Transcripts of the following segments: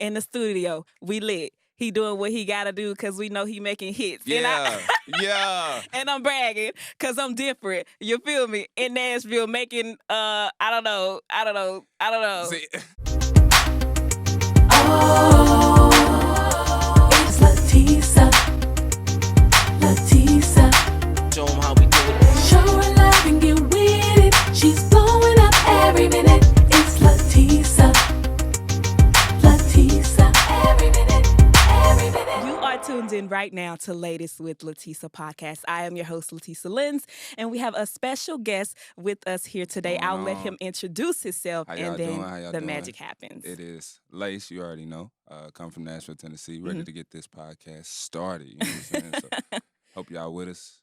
in the studio. We lit. He doing what he got to do because we know he making hits. Yeah, yeah. And I'm bragging because I'm different. You feel me? In Nashville making, I don't know. See, It's LaTesa. Show 'em how we do it. Show her love and get with it. She's blowing up every minute. It's LaTesa. Every minute. You are tuned in right now to Latest with LaTesa podcast. I am your host, LaTesa Lins, and we have a special guest with us here today. I'll let him introduce himself, and then the magic happens. It is Lace, you already know. Come from Nashville, Tennessee, ready to get this podcast started. You know what I'm saying? So, hope y'all with us.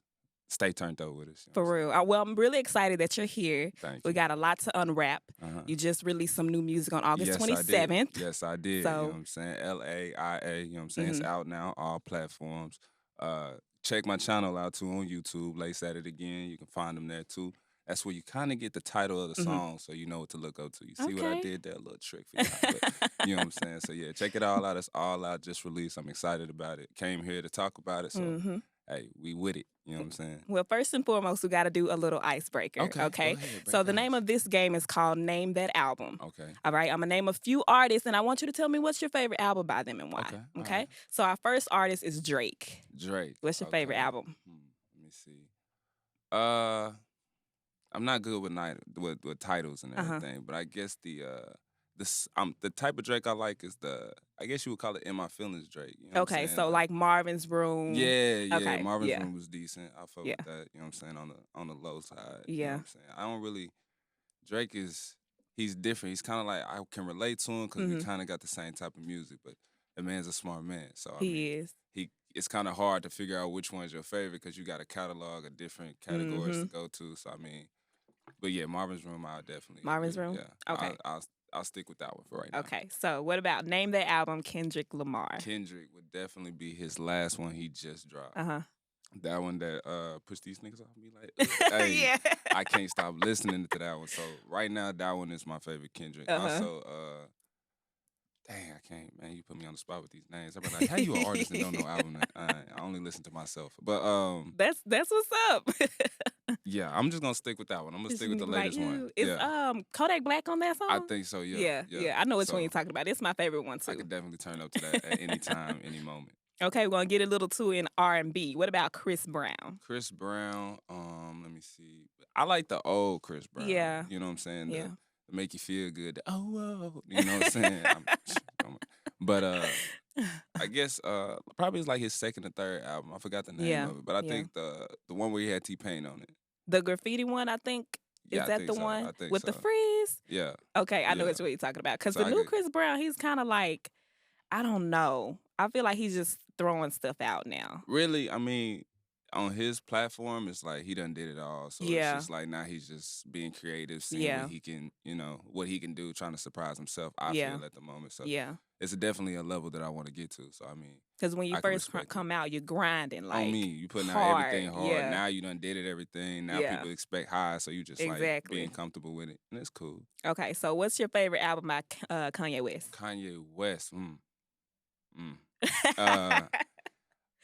Stay turned up with us. You know For real. Well, I'm really excited that you're here. Thank We you. got a lot to unwrap. You just released some new music on August 27th. Yes, I did. So, you know what I'm saying? LAIA, you know what I'm saying? It's out now, all platforms. Check my channel out too on YouTube. Lace at it again. You can find them there too. That's where you kind of get the title of the song, so you know what to look up to. You see what I did there? A little trick for y'all. But, you know what I'm saying? So yeah, check it all out. It's all out, just released. I'm excited about it. Came here to talk about it, so hey, we with it. You know what I'm saying? Well, first and foremost, we got to do a little icebreaker. Okay. Go ahead, So the break name ice. of this game is called Name That Album. Okay. All right. I'm going to name a few artists, and I want you to tell me what's your favorite album by them and why. Okay, Okay. alright. So our first artist is Drake. Drake. What's your favorite album? Let me see. I'm not good with titles and everything, but I guess the type of Drake I like is I guess you would call it In My Feelings Drake. You know what I'm Okay. saying? So like Marvin's Room. Yeah. Okay, Marvin's yeah. Room was decent. I fuck Yeah. with that. You know what I'm saying? On the low side. You know Yeah. what I'm saying? I don't really. Drake he's different. He's kind of like I can relate to him because we kind of got the same type of music, but the man's a smart man. So I mean, He is. it's kind of hard to figure out which one's your favorite because you got a catalog of different categories to go to. So I mean, but yeah, Marvin's Room, I'll definitely. Marvin's Room? Yeah. Okay. I'll stick with that one for right now. Okay. So what about Name That Album, Kendrick Lamar? Kendrick would definitely be his last one he just dropped. Uh-huh. That one that push these niggas off me like, hey, Yeah. I can't stop listening to that one. So right now, that one is my favorite Kendrick. Also, dang, I can't, man. You put me on the spot with these names. I'm like, how you an artist and don't know album? I only listen to myself. But That's what's up. yeah, I'm just gonna stick with that one. I'm gonna stick with the latest one. Is Yeah, Kodak Black on that song? I think so. Yeah. I know which So, one you're talking about. It's my favorite one too. I could definitely turn up to that at any time, any moment. Okay, we're gonna get a little too in R&B. What about Chris Brown? Chris Brown, let me see. I like the old Chris Brown. Yeah. You know what I'm saying? Yeah. To make you feel good. Oh, you know what I'm saying? But I guess probably it's like his second or third album. I forgot the name of it. But I think the one where he had T-Pain on it. The graffiti one, I think. Yeah, Is I that think the so. one? I think With the so. freeze? Yeah. Okay, I know Yeah. which one you're talking about. Because So the I new could- Chris Brown, he's kind of like, I don't know. I feel like he's just throwing stuff out now. Really, I mean, on his platform, it's like he done did it all. So Yeah. it's just like now he's just being creative, seeing Yeah. what he can, what he can do, trying to surprise himself, I Yeah. feel at the moment. So Yeah. it's definitely a level that I want to get to. So I mean, Because when you I can first respect come out, you're grinding like on me, you putting out hard. everything hard. Yeah. Now you done did it everything. Now Yeah. people expect high, so you just like Exactly. being comfortable with it, and it's cool. Okay, so what's your favorite album by Kanye West? Kanye West,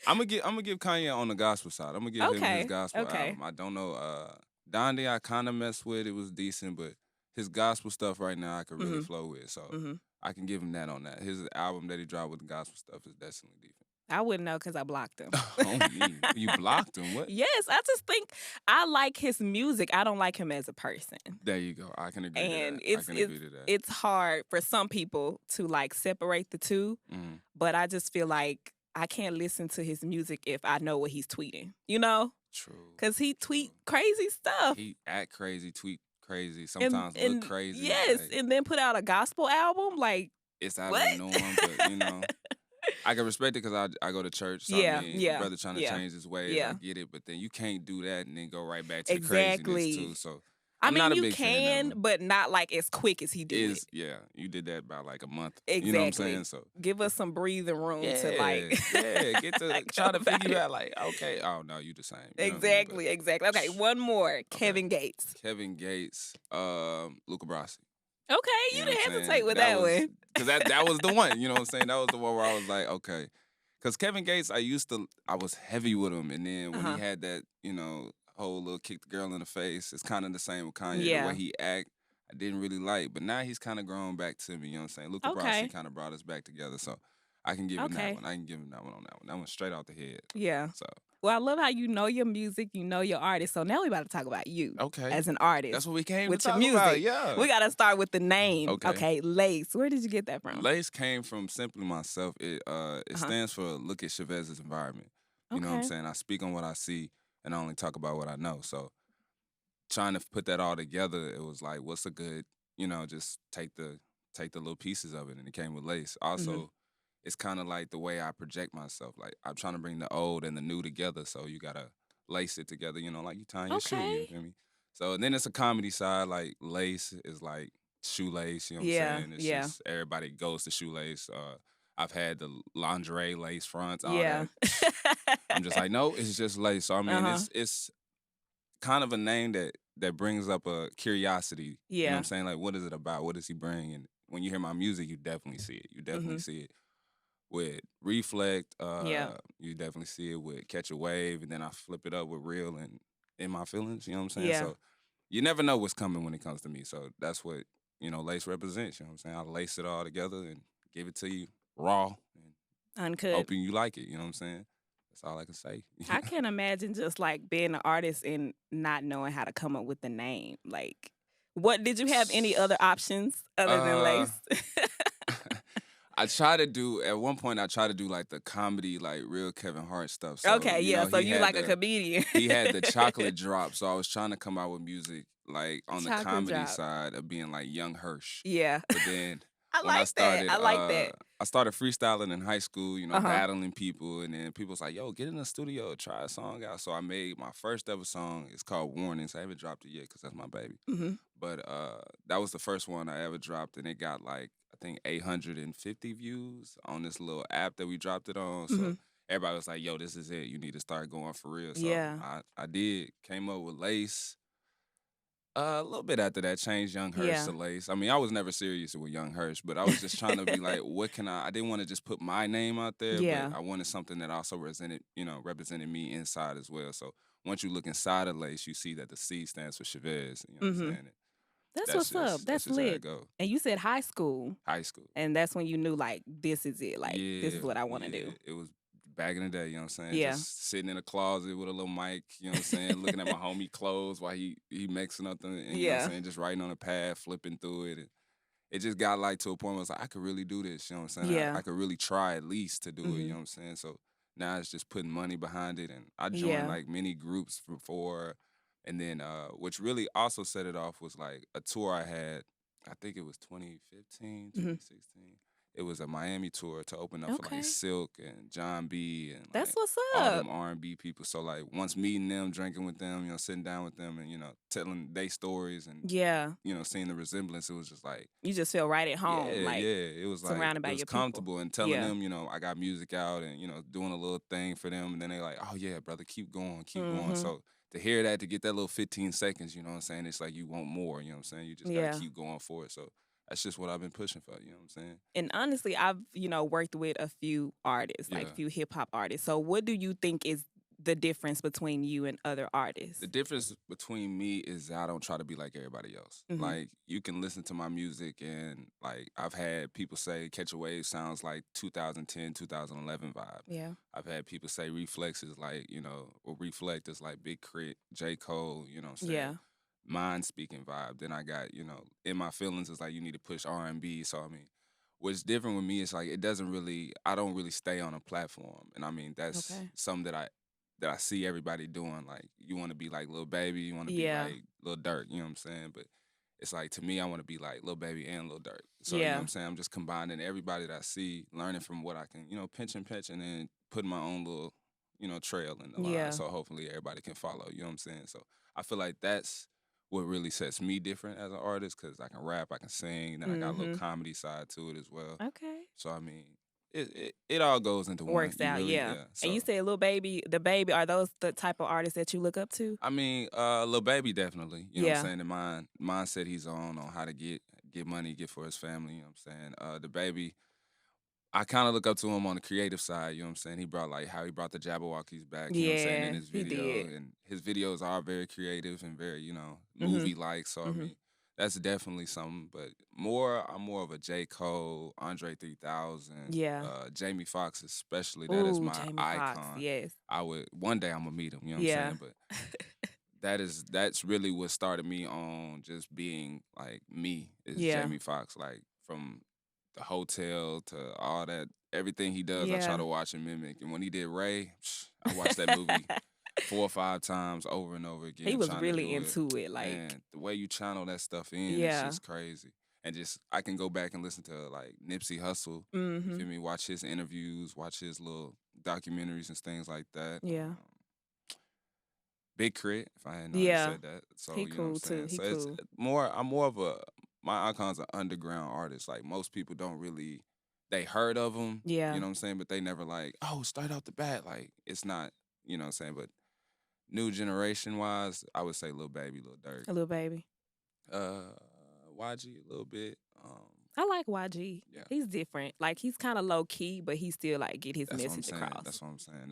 I'm gonna give Kanye on the gospel side. I'm gonna give him his gospel album. I don't know. Donda I kind of messed with. It was decent, but his gospel stuff right now I could really flow with. So I can give him that on that. His album that he dropped with the gospel stuff is definitely different. I wouldn't know because I blocked him. On me, you blocked him. What? Yes, I just think I like his music. I don't like him as a person. There you go. I can agree And to that. I can agree to that. it's hard for some people to like separate the two, but I just feel like I can't listen to his music if I know what he's tweeting, True. Because he tweet crazy stuff. He act crazy, tweet crazy, sometimes look crazy. Yes, like, and then put out a gospel album. Like, it's out what? of the norm, but I can respect it because I go to church. So Yeah, I mean, yeah, brother trying to yeah, change his ways. yeah. I get it, but then you can't do that and then go right back to Exactly. the craziness too. So I I'm mean, not a you big fan can, of him. but not like as quick as he did it. Yeah, you did that by like a month. Exactly. You know what I'm saying? So Give us some breathing room to like. get to like, try to about figure it. out like, okay, oh no, you the same. You know what I mean? Exactly. Okay, one more. Kevin Gates. Kevin Gates, Luca Brasi. Okay, you didn't hesitate with that one. Because that was the one, you know what I'm saying? That was the one where I was like, okay. Because Kevin Gates, I was heavy with him. And then when he had that, whole little kick the girl in the face, it's kind of the same with Kanye. Yeah. The way he act, I didn't really like. But now he's kind of grown back to me, you know what I'm saying? Luca Brasi kind of brought us back together. So I can give him that one. I can give him that one on that one. That one's straight out the head. Yeah. So. Well, I love how you know your music, you know your artist. So now we about to talk about you as an artist. That's what we came with to talk your music. About, yeah. We got to start with the name. Okay, Lace. Where did you get that from? Lace came from simply myself. It stands for Look at Chavez's Environment. You know what I'm saying? I speak on what I see and I only talk about what I know. So trying to put that all together, it was like, what's a good, just take the little pieces of it, and it came with Lace. Also, it's kind of like the way I project myself. Like, I'm trying to bring the old and the new together, so you got to lace it together, like you tying your shoe, you feel me? So, and then it's a comedy side, like Lace is like shoelace, you know what I'm saying? It's just everybody goes to shoelace. I've had the lingerie lace fronts, all that. I'm just like, no, it's just lace. So, I mean, it's kind of a name that brings up a curiosity. You know what I'm saying? Like, what is it about? What does he bring? And when you hear my music, you definitely see it. You definitely see it with Reflect. You definitely see it with Catch a Wave. And then I flip it up with Real and In My Feelings. You know what I'm saying? Yeah. So you never know what's coming when it comes to me. So that's what, Lace represents. You know what I'm saying? I lace it all together and give it to you raw. And uncut. Hoping you like it. You know what I'm saying? That's all I can say. I can't imagine just like being an artist and not knowing how to come up with the name. Like, what did you have any other options other than Lace? At one point I tried to do like the comedy, like real Kevin Hart stuff. So, so you like a comedian. He had the chocolate drop, so I was trying to come out with music like on the comedy side of being like Young Hirsch. Yeah. But then I like that. I started freestyling in high school, battling people, and then people was like, yo, get in the studio, try a song out. So I made my first ever song. It's called Warnings. I haven't dropped it yet because that's my baby. But that was the first one I ever dropped, and it got like, I think 850 views on this little app that we dropped it on. So everybody was like, yo, this is it. You need to start going for real. So I did. Came up with Lace. A little bit after that, changed Young Hirsch to Lace. I mean, I was never serious with Young Hirsch, but I was just trying to be like, what can I didn't want to just put my name out there, but I wanted something that also represented me inside as well. So once you look inside of Lace, you see that the C stands for Chavez. You know what I'm saying? That's what's up. That's lit. And you said high school. High school. And that's when you knew, like, this is it. Like, this is what I want to do. It was back in the day, you know what I'm saying? Yeah. Just sitting in a closet with a little mic, you know what I'm saying? Looking at my homie clothes while he mixing up and you know what I'm saying? Just writing on a pad, flipping through it. And it just got like to a point where I was like, I could really do this, you know what I'm saying? Yeah. I could really try at least to do it, you know what I'm saying? So now it's just putting money behind it. And I joined like many groups before. And then which really also set it off was like a tour I had, I think it was 2015, 2016. It was a Miami tour to open up for like Silk and John B. and that's like, what's all up. them R&B people. So like once meeting them, drinking with them, sitting down with them and, telling their stories and, seeing the resemblance, it was just like. You just feel right at home. It was like, surrounded by it was your comfortable people. And telling them, I got music out and, doing a little thing for them. And then they like, oh yeah, brother, keep going. So to hear that, to get that little 15 seconds, you know what I'm saying? It's like you want more, you know what I'm saying? You just gotta keep going for it. So that's just what I've been pushing for, you know what I'm saying? And honestly, I've, worked with a few artists, like few hip-hop artists. So what do you think is the difference between you and other artists? The difference between me is I don't try to be like everybody else. Like, you can listen to my music and, like, I've had people say Catch a Wave sounds like 2010, 2011 vibe. Yeah. I've had people say Reflex is like, or Reflect is like Big Crit, J. Cole, you know what I'm saying? Yeah. Mind speaking vibe. Then I got, In My Feelings is like you need to push R&B. So I mean, what's different with me is like I don't really stay on a platform. And I mean that's something that I see everybody doing. Like you want to be like Lil Baby, you want to be like Lil Durk, you know what I'm saying? But it's like to me I want to be like Lil Baby and Lil Durk. So you know what I'm saying? I'm just combining everybody that I see, learning from what I can, pinch and and then putting my own little, trail in the line. So hopefully everybody can follow, you know what I'm saying? So I feel like that's what really sets me different as an artist because I can rap, I can sing, then I got a little comedy side to it as well. Okay. So, I mean, it all goes into one. Works out, So. And you said Lil Baby, the Baby, are those the type of artists that you look up to? I mean, Lil Baby definitely. You know what I'm saying? The mindset he's on how to get get money, get for his family, you know what I'm saying? The baby, I kind of look up to him on the creative side, you know what I'm saying? He brought like how he brought the Jabberwockies back, you know what I'm saying, in Yeah, his he video. did. And his videos are very creative and very, you know, Mhm. movie-like. So, I Mhm. mean, that's definitely something. But I'm more of a J. Cole, Andre 3000, Yeah. Jamie Foxx especially. That is Ooh, my Jamie Foxx. icon. Yes. One day I'm gonna meet him, you know what I'm Yeah. saying? But that's really what started me on just being like me is Yeah. Jamie Foxx. Like from the hotel to all that, everything he does, I try Yeah. to watch and mimic. And when he did Ray, I watched that movie 4 or 5 times over and over again. He was trying really to do it. into it. Like, Man, the way you channel that stuff in, it's yeah. just crazy. And just I can go back and listen to like Nipsey Hussle. You Mm-hmm. feel me? Watch his interviews, watch his little documentaries and things like that. Yeah. Big Crit, if I hadn't already Yeah. said that. So He you know what cool I'm saying. too. He So it's cool. I'm more of a my icon's an underground artist. Like most people don't really they heard of him. Yeah. You know what I'm saying, but they never like, oh, start out the bat. Like it's not, you know what I'm saying. But new generation wise, I would say Lil Baby, Lil Durk. A little baby. YG a little bit. I like YG. Yeah. He's different. Like he's kind of low key, but he still like get his That's what I'm message saying. across. That's what I'm saying.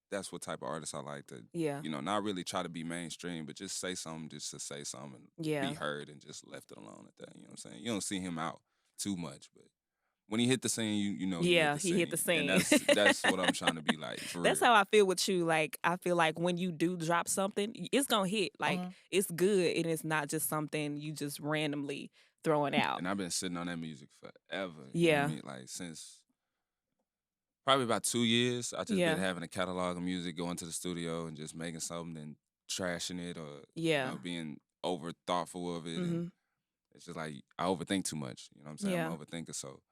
That's what type of artist I like to, Yeah. you know, not really try to be mainstream, but just say something just to say something and Yeah. be heard and just left it alone at that. You know what I'm saying? You don't see him out too much, but when he hit the scene, you know Yeah, he he hit the And scene. that's what I'm trying to be like. For That's real. how I feel with you. Like I feel like when you do drop something, it's gonna hit. Like it's good, and it's not just something you just randomly throwing out. And I've been sitting on that music forever. You know Yeah. what I mean? Like since probably about 2 years, I just Yeah. been having a catalog of music, going to the studio and just making something and trashing it or Yeah. you know, being over thoughtful of it. Mhm. And it's just like I overthink too much. You know what I'm saying? Yeah. I'm an overthinker. So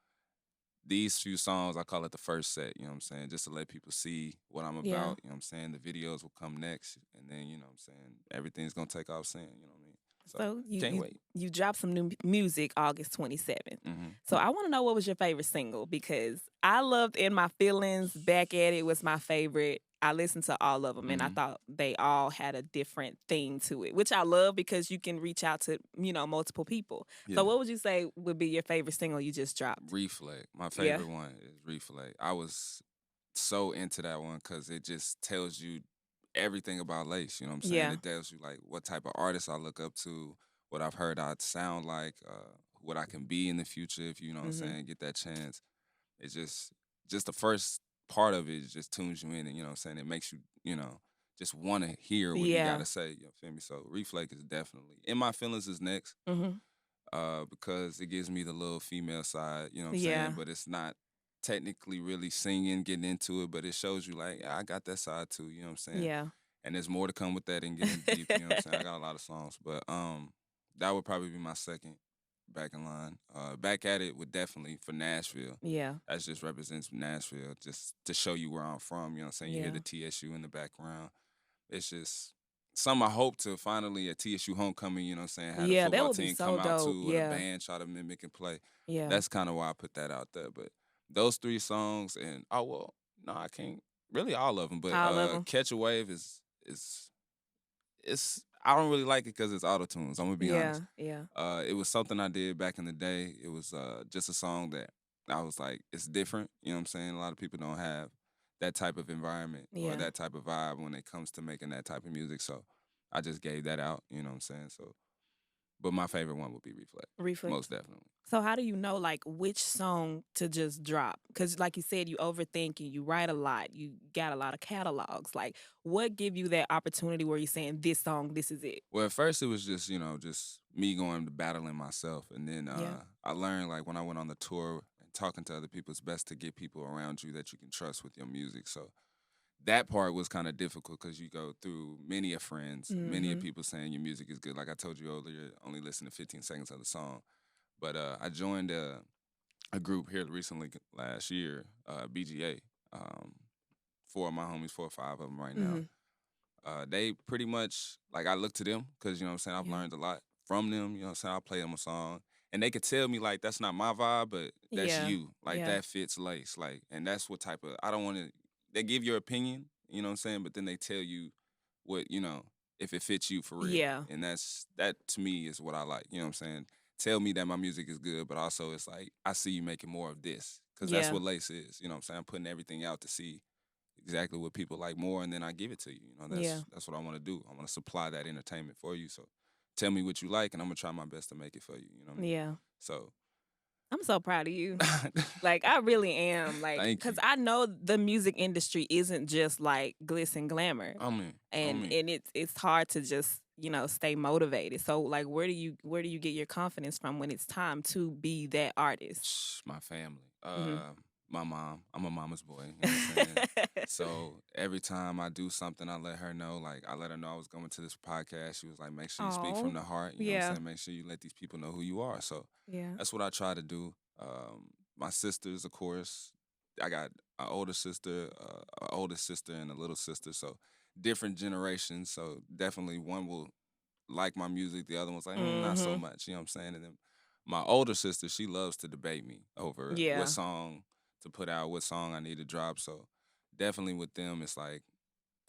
these few songs, I call it the first set, you know what I'm saying? Just to let people see what I'm about. Yeah. You know what I'm saying? The videos will come next. And then, you know what I'm saying, everything's gonna take off soon, you know what I mean? So can't wait. you dropped some new music August 27th. Mm-hmm. So I want to know what was your favorite single, because I loved In My Feelings. Back at It was my favorite. I listened to all of them, and I thought they all had a different thing to it, which I love because you can reach out to, you know, multiple people. Yeah. So what would you say would be your favorite single you just dropped? Reflect. My favorite one is Reflect. I was so into that one because it just tells you everything about Lace, you know what I'm saying? Yeah. It tells you like what type of artist I look up to, what I've heard I'd sound like, what I can be in the future if you know what I'm saying, get that chance. It's just the first part of it just tunes you in and you know what I'm saying, it makes you, you know, just want to hear what you gotta say, you feel me? So Reflect is definitely. In My Feelings is next. Because it gives me the little female side, you know what I'm saying? But it's not technically really singing, getting into it, but it shows you like, I got that side too, you know what I'm saying? Yeah. And there's more to come with that and getting deep, you know what I'm saying? I got a lot of songs, but that would probably be my second back in line. Back at It would definitely for Nashville. Yeah. That just represents Nashville, just to show you where I'm from, you know what I'm saying? You hear the TSU in the background. It's just something I hope to finally at TSU homecoming, you know what I'm saying, have the that football would be team so come out dope. to, or the band try to mimic and play. Yeah. That's kind of why I put that out there. But those 3 songs, and I can't really all of them. But All of 'em. Catch a Wave is I don't really like it because it's auto tunes. I'm gonna be honest. Yeah. It was something I did back in the day. It was just a song that I was like, it's different. You know what I'm saying? A lot of people don't have that type of environment or that type of vibe when it comes to making that type of music. So I just gave that out. You know what I'm saying? So, but my favorite one would be Reflect. Most definitely. So how do you know like which song to just drop? Because like you said, you overthink and you write a lot. You got a lot of catalogs. Like what give you that opportunity where you're saying this song, this is it? Well, at first it was just, you know, just me going to battling myself. And then I learned like when I went on the tour and talking to other people, it's best to get people around you that you can trust with your music. So that part was kind of difficult because you go through many of friends, many of people saying your music is good. Like I told you earlier, only listen to 15 seconds of the song. But I joined a group here recently last year, BGA. 4 of my homies, 4 or 5 of them right now. They pretty much, like I look to them because, you know what I'm saying, I've learned a lot from them. You know what I'm saying, I'll play them a song. And they could tell me, like, that's not my vibe, but that's you. Like, that fits Lace. Like, and that's what type of, I don't want to, they give your opinion, you know what I'm saying, but then they tell you what, you know, if it fits you for real. Yeah. And that to me is what I like, you know what I'm saying? tell me that my music is good, but also it's like, I see you making more of this. Because that's what Lace is. You know what I'm saying? I'm putting everything out to see exactly what people like more, and then I give it to you. You know, that's what I want to do. I want to supply that entertainment for you. So tell me what you like, and I'm going to try my best to make it for you. You know what I mean? Yeah. So I'm so proud of you. Like, I really am. Like, because I know the music industry isn't just like glitz and glamour. And it's hard to just, you know, stay motivated. So like, where do you get your confidence from when it's time to be that artist? My family. My mom. I'm a mama's boy. You know what I'm saying? So every time I do something, I let her know. Like, I let her know I was going to this podcast. She was like, make sure you speak from the heart. You know what I'm saying? Make sure you let these people know who you are. So that's what I try to do. My sisters, of course. I got an older sister, an older sister, and a little sister. So different generations. So definitely one will like my music. The other one's like, not so much. You know what I'm saying? And then my older sister, she loves to debate me over what song to put out, what song I need to drop. So definitely with them, it's like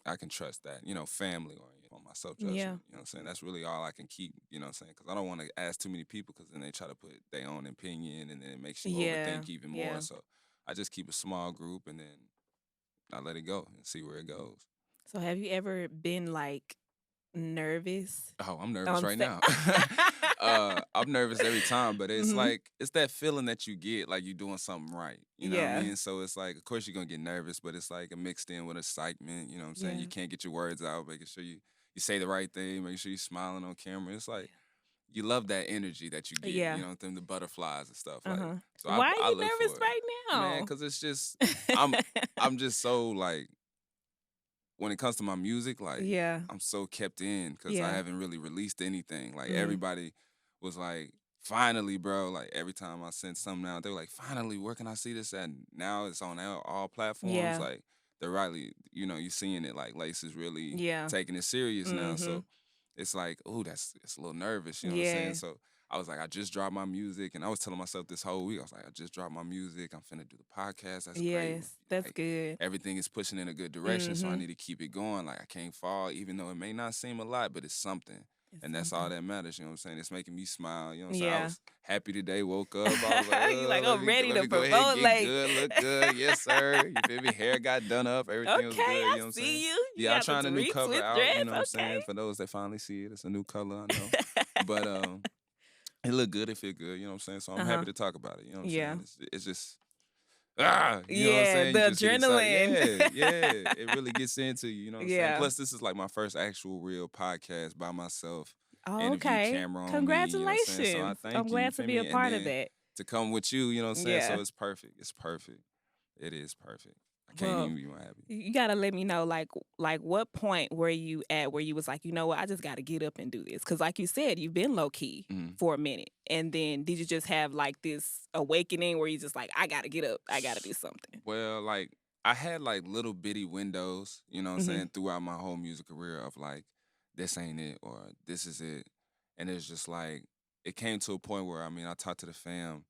I can trust that, you know, family oriented on my self-judgment. You know what I'm saying? That's really all I can keep, you know what I'm saying? Because I don't want to ask too many people because then they try to put their own opinion and then it makes you overthink even more. So I just keep a small group and then I let it go and see where it goes. So have you ever been like nervous? Oh, I'm nervous right now. I'm nervous every time, but it's like, it's that feeling that you get like you're doing something right. You know what I mean? So it's like, of course you're going to get nervous, but it's like a mixed in with excitement. You know what I'm saying? You can't get your words out, making sure you say the right thing, making sure you're smiling on camera. It's like, you love that energy that you get, you know, the butterflies and stuff. Like, so why are you look nervous right now? Man, because it's just, I'm just so like, when it comes to my music, like, I'm so kept in because I haven't really released anything. Like, everybody was like, finally, bro. Like, every time I sent something out, they were like, finally, where can I see this at? Now it's on all platforms. Like, they're rightly, you know, you're seeing it. Like, Lace is really taking it serious now. So it's like, oh, it's a little nervous, you know what I'm saying? So I was like, I just dropped my music, and I was telling myself this whole week, I was like, I just dropped my music. I'm finna do the podcast. That's great. That's like, good. Everything is pushing in a good direction, so I need to keep it going. Like, I can't fall, even though it may not seem a lot, but it's something. And that's all that matters, you know what I'm saying? It's making me smile, you know what I'm saying? I was happy today, woke up, I was like, you like, I'm ready to promote, like. Get good, look good, yes, sir. You feel me? Hair got done up, everything was good, you know what I'm saying? You I'm trying a new cover out, you know what I'm saying? For those that finally see it, it's a new color, I know. But it look good, it feel good, you know what I'm saying? So I'm happy to talk about it, you know what I'm saying? It's just, you know what I'm saying? The adrenaline. It really gets into you, you know what I'm saying? Plus, this is like my first actual real podcast by myself. Oh, okay. Camera on Congratulations. Me, you know so I'm glad to be a part of that. To come with you, you know what I'm saying? So it's perfect. It's perfect. It is perfect. I can't even be more happy. You gotta let me know, like what point were you at where you was like, you know what, I just gotta get up and do this? Because like you said, you've been low key for a minute, and then did you just have like this awakening where you just like, I gotta get up, I gotta do something? Well, like I had like little bitty windows, you know what I'm saying, throughout my whole music career of like, this ain't it or this is it, and it's just like it came to a point where I talked to the fam.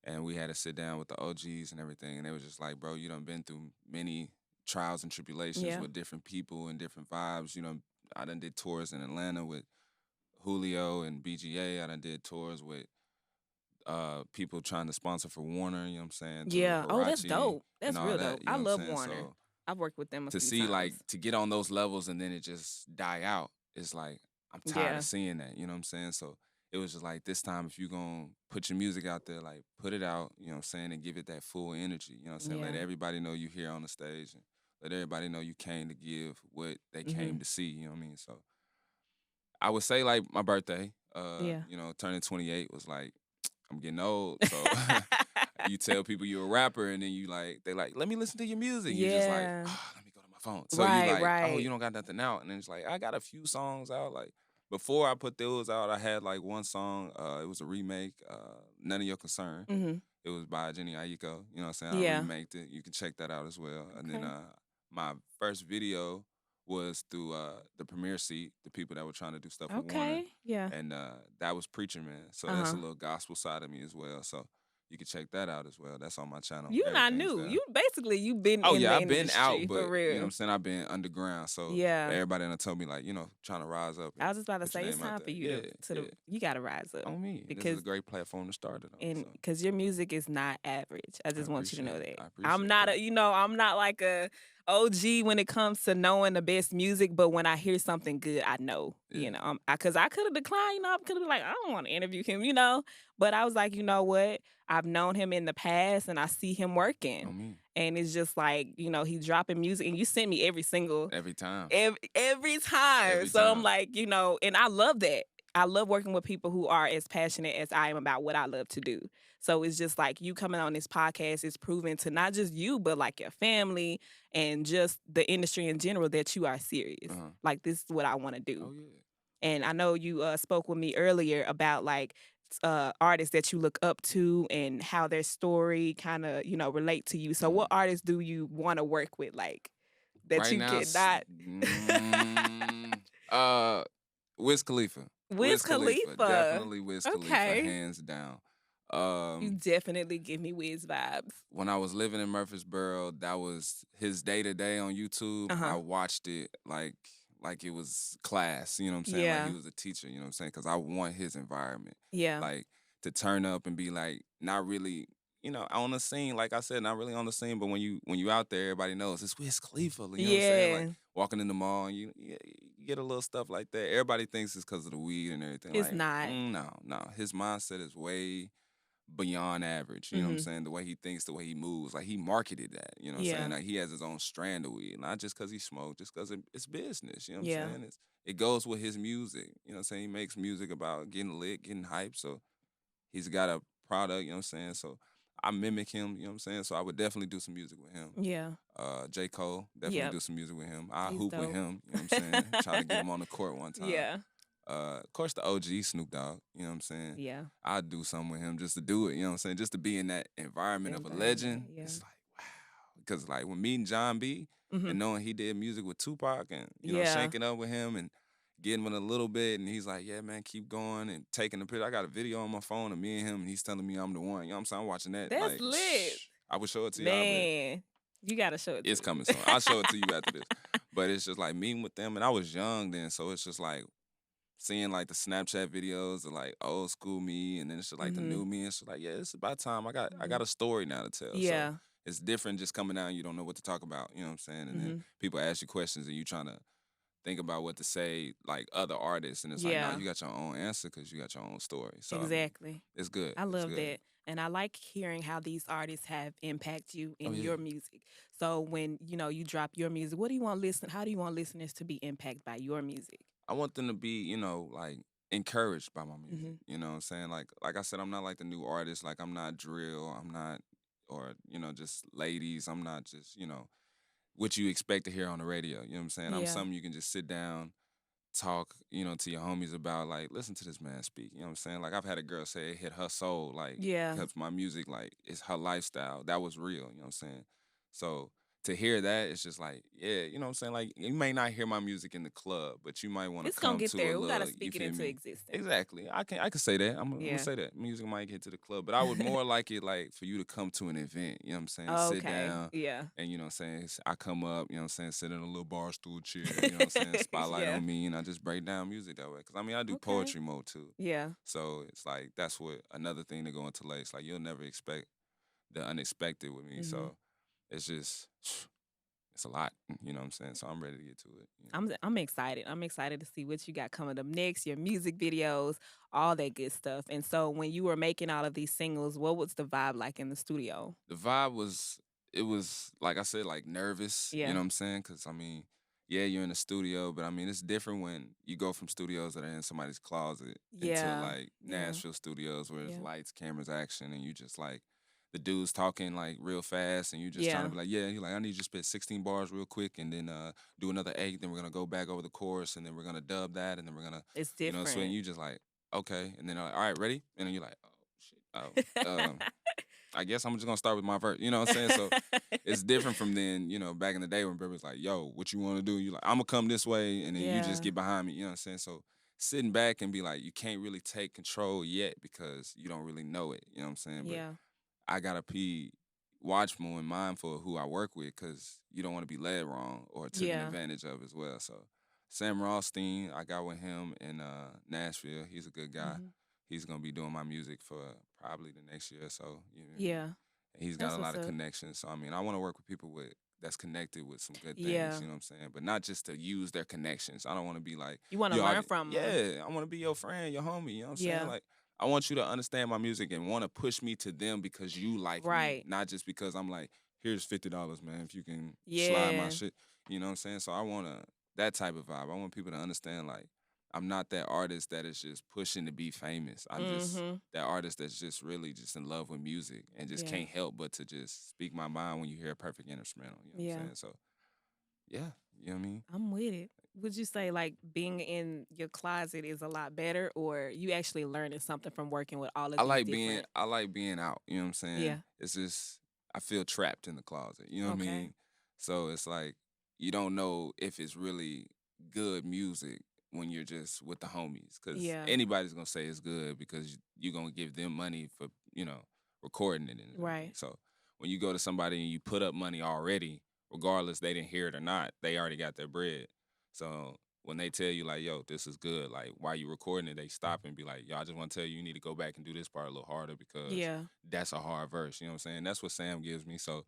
And we had to sit down with the OGs and everything. And they was just like, bro, you done been through many trials and tribulations with different people and different vibes. You know, I done did tours in Atlanta with Julio and BGA. I done did tours with people trying to sponsor for Warner, you know what I'm saying? Yeah. Oh, that's dope. That's real dope. I love Warner. So, I've worked with them a few times. To see, like, to get on those levels and then it just die out, it's like, I'm tired of seeing that, you know what I'm saying? So it was just like, this time, if you're going to put your music out there, like, put it out, you know what I'm saying, and give it that full energy, you know what I'm saying? Let everybody know you're here on the stage, and let everybody know you came to give what they came to see, you know what I mean? So I would say, like, my birthday, you know, turning 28 was like, I'm getting old, so you tell people you're a rapper, and then they like, let me listen to your music. You're just like, oh, let me go to my phone. So you're like, oh, you don't got nothing out. And then it's like, I got a few songs out, like, before I put those out, I had like one song. It was a remake, None of Your Concern. It was by Jenny Aiko. You know what I'm saying? I remaked it. You can check that out as well. And then my first video was through the Premiere Seat, the people that were trying to do stuff with Warner. Yeah. And that was Preacher Man. So that's a little gospel side of me as well. So you can check that out as well. That's on my channel. You not Everything's new. there. You've been Oh in yeah, the I've been industry, out, but for real. you know what I'm saying? I've been underground. So Yeah. everybody done told me like, you know, trying to rise up. I was just about to put your say it's name out time for there. you you gotta rise up. On me. This Because is a great platform to start it on. and So. because your music is not average. I just want you to know appreciate it. that. I appreciate I'm not that. I'm not like a OG when it comes to knowing the best music, but when I hear something good, I know, you know, because I could have declined, you know, I could have been like, I don't want to interview him, you know, but I was like, you know what? I've known him in the past and I see him working. On me. And it's just like, you know, he's dropping music and you send me every single. Every time. Every time. Every So time. I'm like, you know, and I love that. I love working with people who are as passionate as I am about what I love to do. So it's just like you coming on this podcast is proving to not just you, but like your family and just the industry in general that you are serious. Like, this is what I want to do. Oh, yeah. And I know you spoke with me earlier about like artists that you look up to and how their story kind of, you know, relate to you. So what artists do you want to work with, like, that right you now, cannot? Wiz Khalifa. Wiz Khalifa. Definitely Wiz Khalifa, Okay. hands down. You definitely give me Wiz vibes. When I was living in Murfreesboro, that was his day-to-day on YouTube. I watched it like it was class, you know what I'm saying? Yeah. Like he was a teacher, you know what I'm saying? Because I want his environment. Yeah. Like, to turn up and be like, not really, you know, on the scene, like I said, not really on the scene, but when you out there, everybody knows it's Wiz Khalifa, you know what I'm saying? Like, walking in the mall, and you get a little stuff like that. Everybody thinks it's because of the weed and everything. It's like, not. No. His mindset is way beyond average, you know what I'm saying? The way he thinks, the way he moves, like he marketed that, you know what I'm saying? Like he has his own strand of weed, not just because he smoked, just because it's business, you know what I'm saying? It goes with his music, you know what I'm saying? He makes music about getting lit, getting hype, so he's got a product, you know what I'm saying? So I mimic him, you know what I'm saying? So I would definitely do some music with him. Yeah. J. Cole, definitely do some music with him. I He's hoop dope. with him, you know what I'm saying? Try to get him on the court one time. Yeah. Of course, the OG Snoop Dogg, you know what I'm saying? Yeah. I'd do something with him just to do it, you know what I'm saying? Just to be in that environment of a legend. Yeah. It's like, wow. Because, like, when meeting John B. and knowing he did music with Tupac and, you know, shanking up with him and getting with a little bit, and he's like, yeah, man, keep going, and taking the picture. I got a video on my phone of me and him, and he's telling me I'm the one. You know what I'm saying? I'm watching that. That's like, lit. I would show it to you. Man, you got to show it to It's me. coming soon. I'll show it to you after this. But it's just like meeting with them, and I was young then, so it's just like, seeing like the Snapchat videos of like old school me, and then it's just like the new me, and it's just like, yeah, it's about time. I got a story now to tell. Yeah. So it's different just coming out and you don't know what to talk about, you know what I'm saying? And then people ask you questions and you trying to think about what to say, like other artists, and it's like, no, you got your own answer because you got your own story. So Exactly. I mean, it's good. I love It's good. that. And I like hearing how these artists have impacted you in your music. So when, you know, you drop your music, how do you want listeners to be impacted by your music? I want them to be, you know, like encouraged by my music. You know what I'm saying? Like I said, I'm not like the new artist. Like I'm not drill. I'm not, or, you know, just ladies. I'm not just, you know, what you expect to hear on the radio. You know what I'm saying? I'm something you can just sit down, talk, you know, to your homies about, like, listen to this man speak. You know what I'm saying? Like I've had a girl say it hit her soul, like, because my music, like, it's her lifestyle. That was real, you know what I'm saying? So to hear that, it's just like, yeah, you know what I'm saying? Like, you may not hear my music in the club, but you might want to come to It's gonna get there. a We little, gotta speak it into existence. Exactly. I can say that. I'm gonna say that. Music might get to the club, but I would more like it like for you to come to an event, you know what I'm saying? Okay. Sit down. Yeah. And you know what I'm saying? I come up, you know what I'm saying, sit in a little bar stool chair, you know what I'm saying? Spotlight on me, and I just break down music that way. Cause I mean, I do poetry mode too. Yeah. So it's like, that's what another thing to go into Lace. Like, you'll never expect the unexpected with me. So it's just, it's a lot, you know what I'm saying? So I'm ready to get to it. You know? I'm excited. I'm excited to see what you got coming up next, your music videos, all that good stuff. And so when you were making all of these singles, what was the vibe like in the studio? The vibe was, it was, like I said, like nervous, you know what I'm saying? Because, I mean, yeah, you're in the studio, but I mean, it's different when you go from studios that are in somebody's closet into like Nashville studios where it's lights, cameras, action, and you just like, the dude's talking like real fast, and you just trying to be like, you're like, I need you to spit 16 bars real quick, and then do another 8, then we're gonna go back over the chorus, and then we're gonna dub that, and then we're gonna, it's different. You know, so and you just like, okay, and then like, all right, ready? And then you're like, oh shit, I guess I'm just gonna start with my verse, you know what I'm saying? So it's different from then, you know, back in the day when everybody's like, yo, what you wanna do? You like, I'm gonna come this way, and then you just get behind me, you know what I'm saying? So sitting back and be like, you can't really take control yet because you don't really know it, you know what I'm saying? But I gotta be watchful and mindful of who I work with, because you don't want to be led wrong or taken advantage of as well. So Sam Rothstein, I got with him in Nashville. He's a good guy. He's gonna be doing my music for probably the next year or so. You know what I mean? And he's got a lot of connections. So I mean, I want to work with people that's connected with some good things. You know what I'm saying? But not just to use their connections. I don't want to be like, you want to learn from them. Yeah, I want to be your friend, your homie. You know what I'm saying? Like, I want you to understand my music and want to push me to them because you like me, not just because I'm like, here's $50, man, if you can slide my shit. You know what I'm saying? So I want that type of vibe. I want people to understand, like, I'm not that artist that is just pushing to be famous. I'm just that artist that's just really just in love with music and just can't help but to just speak my mind when you hear a perfect instrumental. You know what I'm saying? So, yeah, you know what I mean? I'm with it. Would you say like being in your closet is a lot better, or you actually learning something from working with all of these different... I like being out, you know what I'm saying? Yeah. It's just, I feel trapped in the closet, you know what I mean? So it's like, you don't know if it's really good music when you're just with the homies, because anybody's gonna say it's good because you're gonna give them money for, you know, recording it. And so when you go to somebody and you put up money already, regardless they didn't hear it or not, they already got their bread. So when they tell you like, yo, this is good, like while you recording it, they stop and be like, yo, I just want to tell you, you need to go back and do this part a little harder because that's a hard verse. You know what I'm saying? That's what Sam gives me. So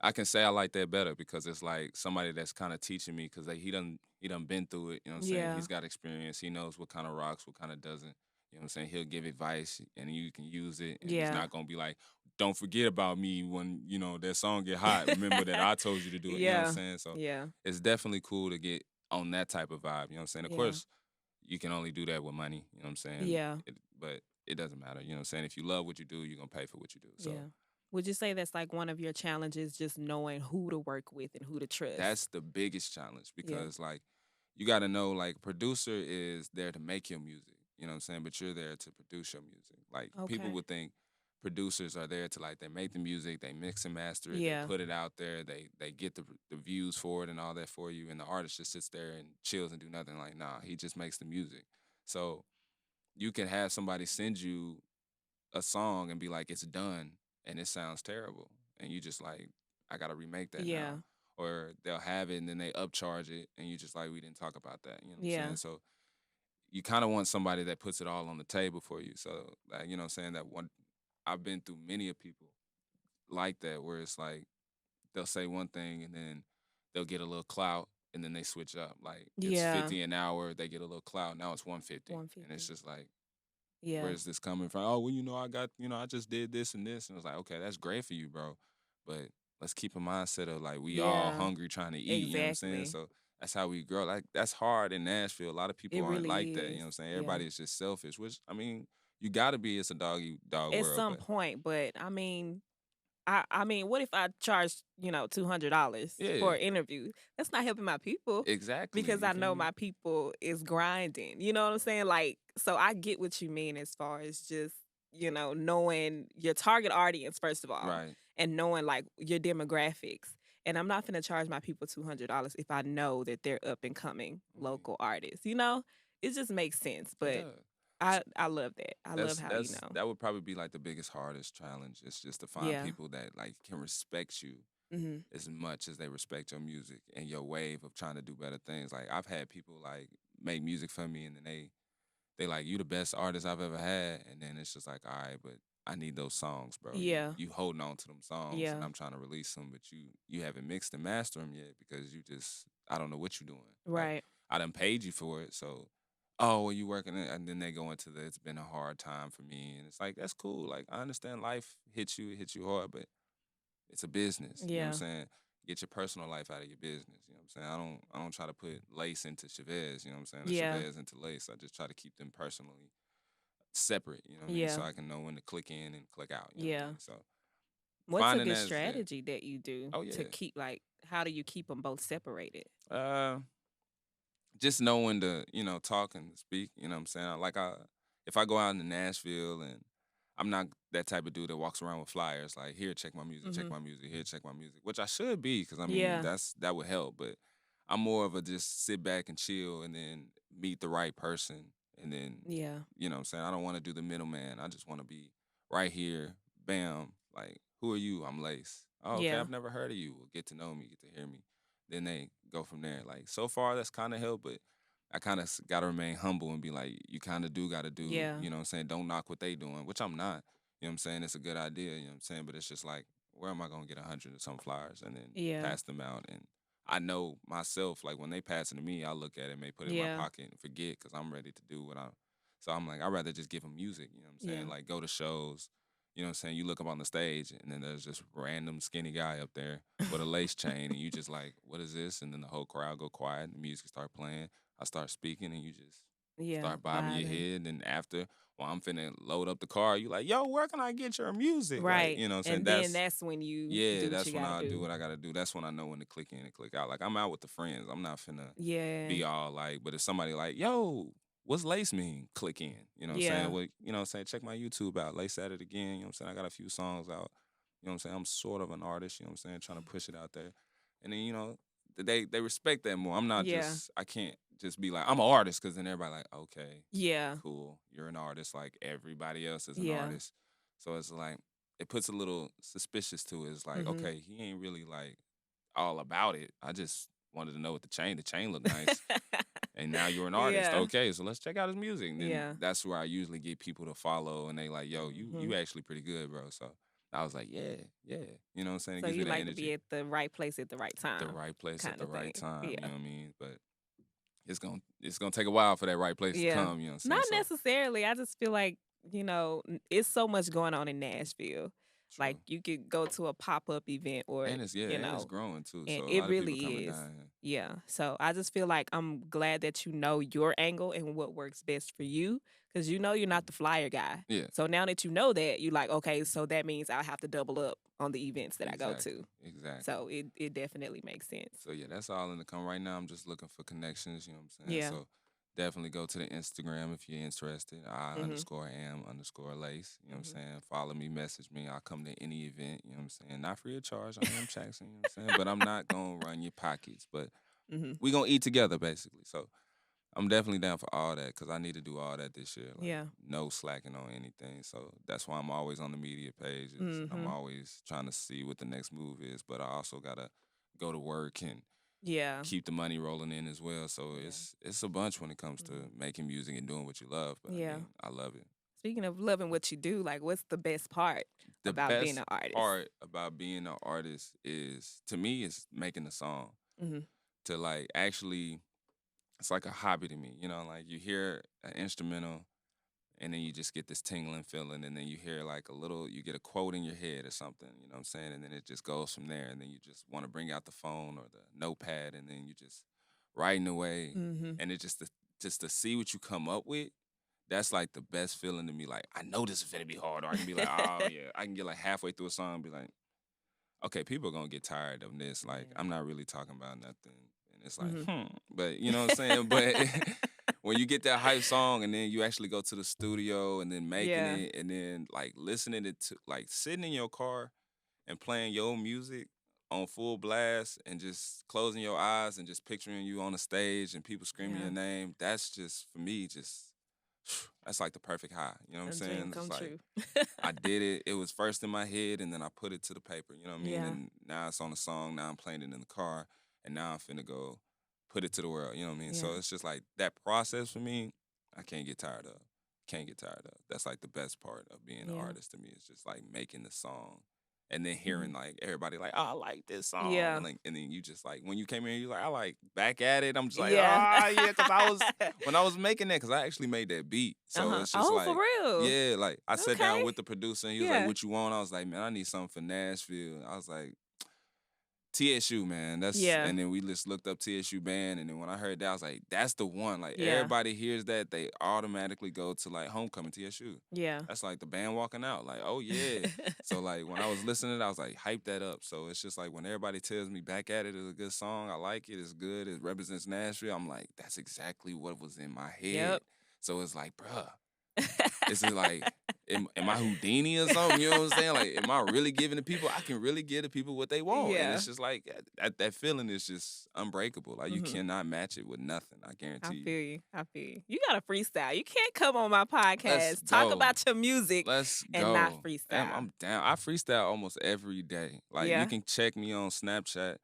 I can say I like that better because it's like somebody that's kind of teaching me, because he done been through it. You know what I'm saying? He's got experience. He knows what kind of rocks, what kind of doesn't. You know what I'm saying? He'll give advice and you can use it. And he's not going to be like, don't forget about me when, you know, that song get hot. Remember that I told you to do it. You know what I'm saying? So it's definitely cool to get on that type of vibe. You know what I'm saying? Of course, you can only do that with money. You know what I'm saying? But it doesn't matter. You know what I'm saying? If you love what you do, you're going to pay for what you do. So. Would you say that's like one of your challenges, just knowing who to work with and who to trust? That's the biggest challenge because, like, you got to know, like, producer is there to make your music. You know what I'm saying? But you're there to produce your music. Like, people would think producers are there to, like, they make the music, they mix and master it, they put it out there, they get the views for it and all that for you, and the artist just sits there and chills and do nothing. Like, nah, he just makes the music. So you can have somebody send you a song and be like, it's done, and it sounds terrible. And you just like, I got to remake that now. Or they'll have it and then they upcharge it, and you just like, we didn't talk about that. You know what I'm saying? So you kind of want somebody that puts it all on the table for you. So, like, you know what I'm saying? That one, I've been through many of people like that, where it's like, they'll say one thing and then they'll get a little clout and then they switch up. Like, it's 50 an hour, they get a little clout, now it's 150. And it's just like, where's this coming from? Oh, well, you know, I just did this and this. And it's like, okay, that's great for you, bro. But let's keep a mindset of like, we all hungry trying to eat. You know what I'm saying? So that's how we grow. Like, that's hard in Nashville. A lot of people aren't really like that. You know what I'm saying? Everybody is just selfish, which, I mean, you got to be. It's a dog world. At some point, but I mean, what if I charge, $200 for an interview? That's not helping my people. Exactly. Because I know my people is grinding. You know what I'm saying? Like, so I get what you mean as far as just, knowing your target audience, first of all. Right. And knowing, like, your demographics. And I'm not going to charge my people $200 if I know that they're up and coming local artists. It just makes sense. But I love that. I love how you know. That would probably be like the biggest, hardest challenge. It's just to find people that like can respect you as much as they respect your music and your wave of trying to do better things. Like, I've had people like make music for me and then they like, you the best artist I've ever had. And then it's just like, all right, but I need those songs, bro. Yeah. You holding on to them songs and I'm trying to release them, but you haven't mixed and mastered them yet because I don't know what you're doing. Right. Like, I done paid you for it, so oh, well, you working it, and then they go into it's been a hard time for me, and it's like, that's cool. Like, I understand life it hits you hard, but it's a business. You know what I'm saying? Get your personal life out of your business. You know what I'm saying? I don't try to put Lace into Chavez. You know what I'm saying? Or Chavez into Lace. I just try to keep them personally separate. You know what I mean? So I can know when to click in and click out. You know what I mean? So what's a good strategy that you do to keep, like, how do you keep them both separated? Just knowing to, talk and speak, you know what I'm saying? Like, if I go out into Nashville and I'm not that type of dude that walks around with flyers, like, here, check my music, check my music, here, check my music, which I should be, because, I mean, that would help. But I'm more of a just sit back and chill and then meet the right person. And then, you know what I'm saying? I don't want to do the middleman. I just want to be right here, bam, like, who are you? I'm Lace. Oh, okay, Yeah. I've never heard of you. Well, get to know me, get to hear me. Then they go from there. Like, so far, that's kind of helped, but I kind of got to remain humble and be like, you kind of do got to do, Yeah. you know what I'm saying? Don't knock what they doing, which I'm not. You know what I'm saying? It's a good idea, you know what I'm saying? But it's just like, where am I going to get 100 of some flyers and then Yeah. pass them out? And I know myself, like, when they pass it to me, I look at it, may put it in Yeah. my pocket and forget because I'm ready to do what I'm. So I'm like, I'd rather just give them music, you know what I'm saying? Yeah. Like, go to shows. You know what I'm saying? You look up on the stage, and then there's this random skinny guy up there with a lace chain, and you just like, what is this? And then the whole crowd go quiet, and the music start playing. I start speaking, and you just start bobbing your head. And after, while I'm finna load up the car, you like, yo, where can I get your music? Right. Like, you know what I'm saying? And then that's when you do what that's you when gotta I do do what I gotta do. That's when I know when to click in and click out. Like, I'm out with the friends. I'm not finna Yeah. be all like, but if somebody like, yo, what's Lace mean? Click in. You know what I'm Yeah. saying? Well, you know what I'm saying? Check my YouTube out. Lace at it again. You know what I'm saying? I got a few songs out. You know what I'm saying? I'm sort of an artist, you know what I'm saying? Trying to push it out there. And then, you know, they respect that more. I'm not I can't just be like, I'm an artist, because then everybody like, okay, Yeah. cool. You're an artist like everybody else is an Yeah. artist. So it's like, it puts a little suspicious to it. It's like, okay, he ain't really like all about it. I just wanted to know what the chain looked nice. And now you're an artist. Yeah. Okay, so let's check out his music. And then Yeah. that's where I usually get people to follow, and they like, yo, you actually pretty good, bro. So I was like, yeah. You know what I'm saying? It So gives you me that like to energy. be at the right place at the right time. The right place at kinda the right thing. time. Yeah. You know what I mean? But it's gonna take a while for that right place to come. You know what I'm saying? Not So, necessarily. I just feel like, it's so much going on in Nashville. true. Like, you could go to a pop-up event or, and it's it's growing too. and So a it lot really of people coming is. down here. Yeah. So I just feel like I'm glad that you know your angle and what works best for you, because you're not the flyer guy. Yeah. So now that you know that, you're like, okay, so that means I'll have to double up on the events that I go to. Exactly. So it definitely makes sense. So yeah, that's all in the come right now. I'm just looking for connections. You know what I'm saying? Yeah. So definitely go to the Instagram if you're interested. I_am_Lace. You know what I'm saying? Follow me, message me. I'll come to any event. You know what I'm saying? Not free of charge. I am Jackson. You know what I'm saying? But I'm not gonna run your pockets. But we gonna eat together basically. So I'm definitely down for all that, because I need to do all that this year. Like, Yeah. no slacking on anything. So that's why I'm always on the media pages. I'm always trying to see what the next move is. But I also gotta go to work and Yeah. keep the money rolling in as well. So it's a bunch when it comes to making music and doing what you love. But Yeah. I mean, I love it. Speaking of loving what you do, like, what's the best part The about best being an artist? part about being an artist is, to me, is making a song. To like actually, it's like a hobby to me. You know, like you hear an instrumental and then you just get this tingling feeling, and then you hear like you get a quote in your head or something, you know what I'm saying? And then it just goes from there, and then you just want to bring out the phone or the notepad, and then you just writing away. And it just to see what you come up with, that's like the best feeling to me. Like, I know this is gonna be hard, or I can be like, oh yeah, I can get like halfway through a song and be like, okay, people are gonna get tired of this. Like, I'm not really talking about nothing. And it's like, but you know what I'm saying? But when you get that hype song and then you actually go to the studio and then making it, and then like listening to like sitting in your car and playing your music on full blast and just closing your eyes and just picturing you on the stage and people screaming your name, that's just, for me, that's like the perfect high. You know what I'm saying? Dream come It's like, true. I did it. It was first in my head, and then I put it to the paper. You know what I mean? Yeah. And now it's on the song. Now I'm playing it in the car, and now I'm finna go put it to the world. You know what I mean? So Yeah. it's just like that process for me. I can't get tired of. Can't get tired of. That's like the best part of being an artist to me. It's just like making the song, and then hearing like everybody like, oh, I like this song. Yeah. And then you just like, when you came in, you like, I like Back at It. I'm just like, Yeah. yeah, because when I was making that, because I actually made that beat. So it's just like, for real? yeah, like I sat down Okay. with the producer, and he was Yeah. like, what you want? I was like, man, I need something for Nashville. I was like, TSU, man. That's And then we just looked up TSU band, and then when I heard that, I was like, that's the one. Like, everybody hears that, they automatically go to like Homecoming TSU. Yeah. That's like the band walking out. Like, oh yeah. So like when I was listening to it, I was like, hype that up. So it's just like when everybody tells me Back at It is a good song, I like it, it's good, it represents Nashville, I'm like, that's exactly what was in my head. Yep. So it's like, bruh, this is like, am I Houdini or something? You know what I'm saying? Like, am I really giving the people? I can really give the people what they want. And it's just like, that feeling is just unbreakable. Like, you cannot match it with nothing. I guarantee you. I feel you. You got to freestyle. You can't come on my podcast, Let's talk go. about your music and not freestyle. I'm down. I freestyle almost every day. Like, you can check me on Snapchat,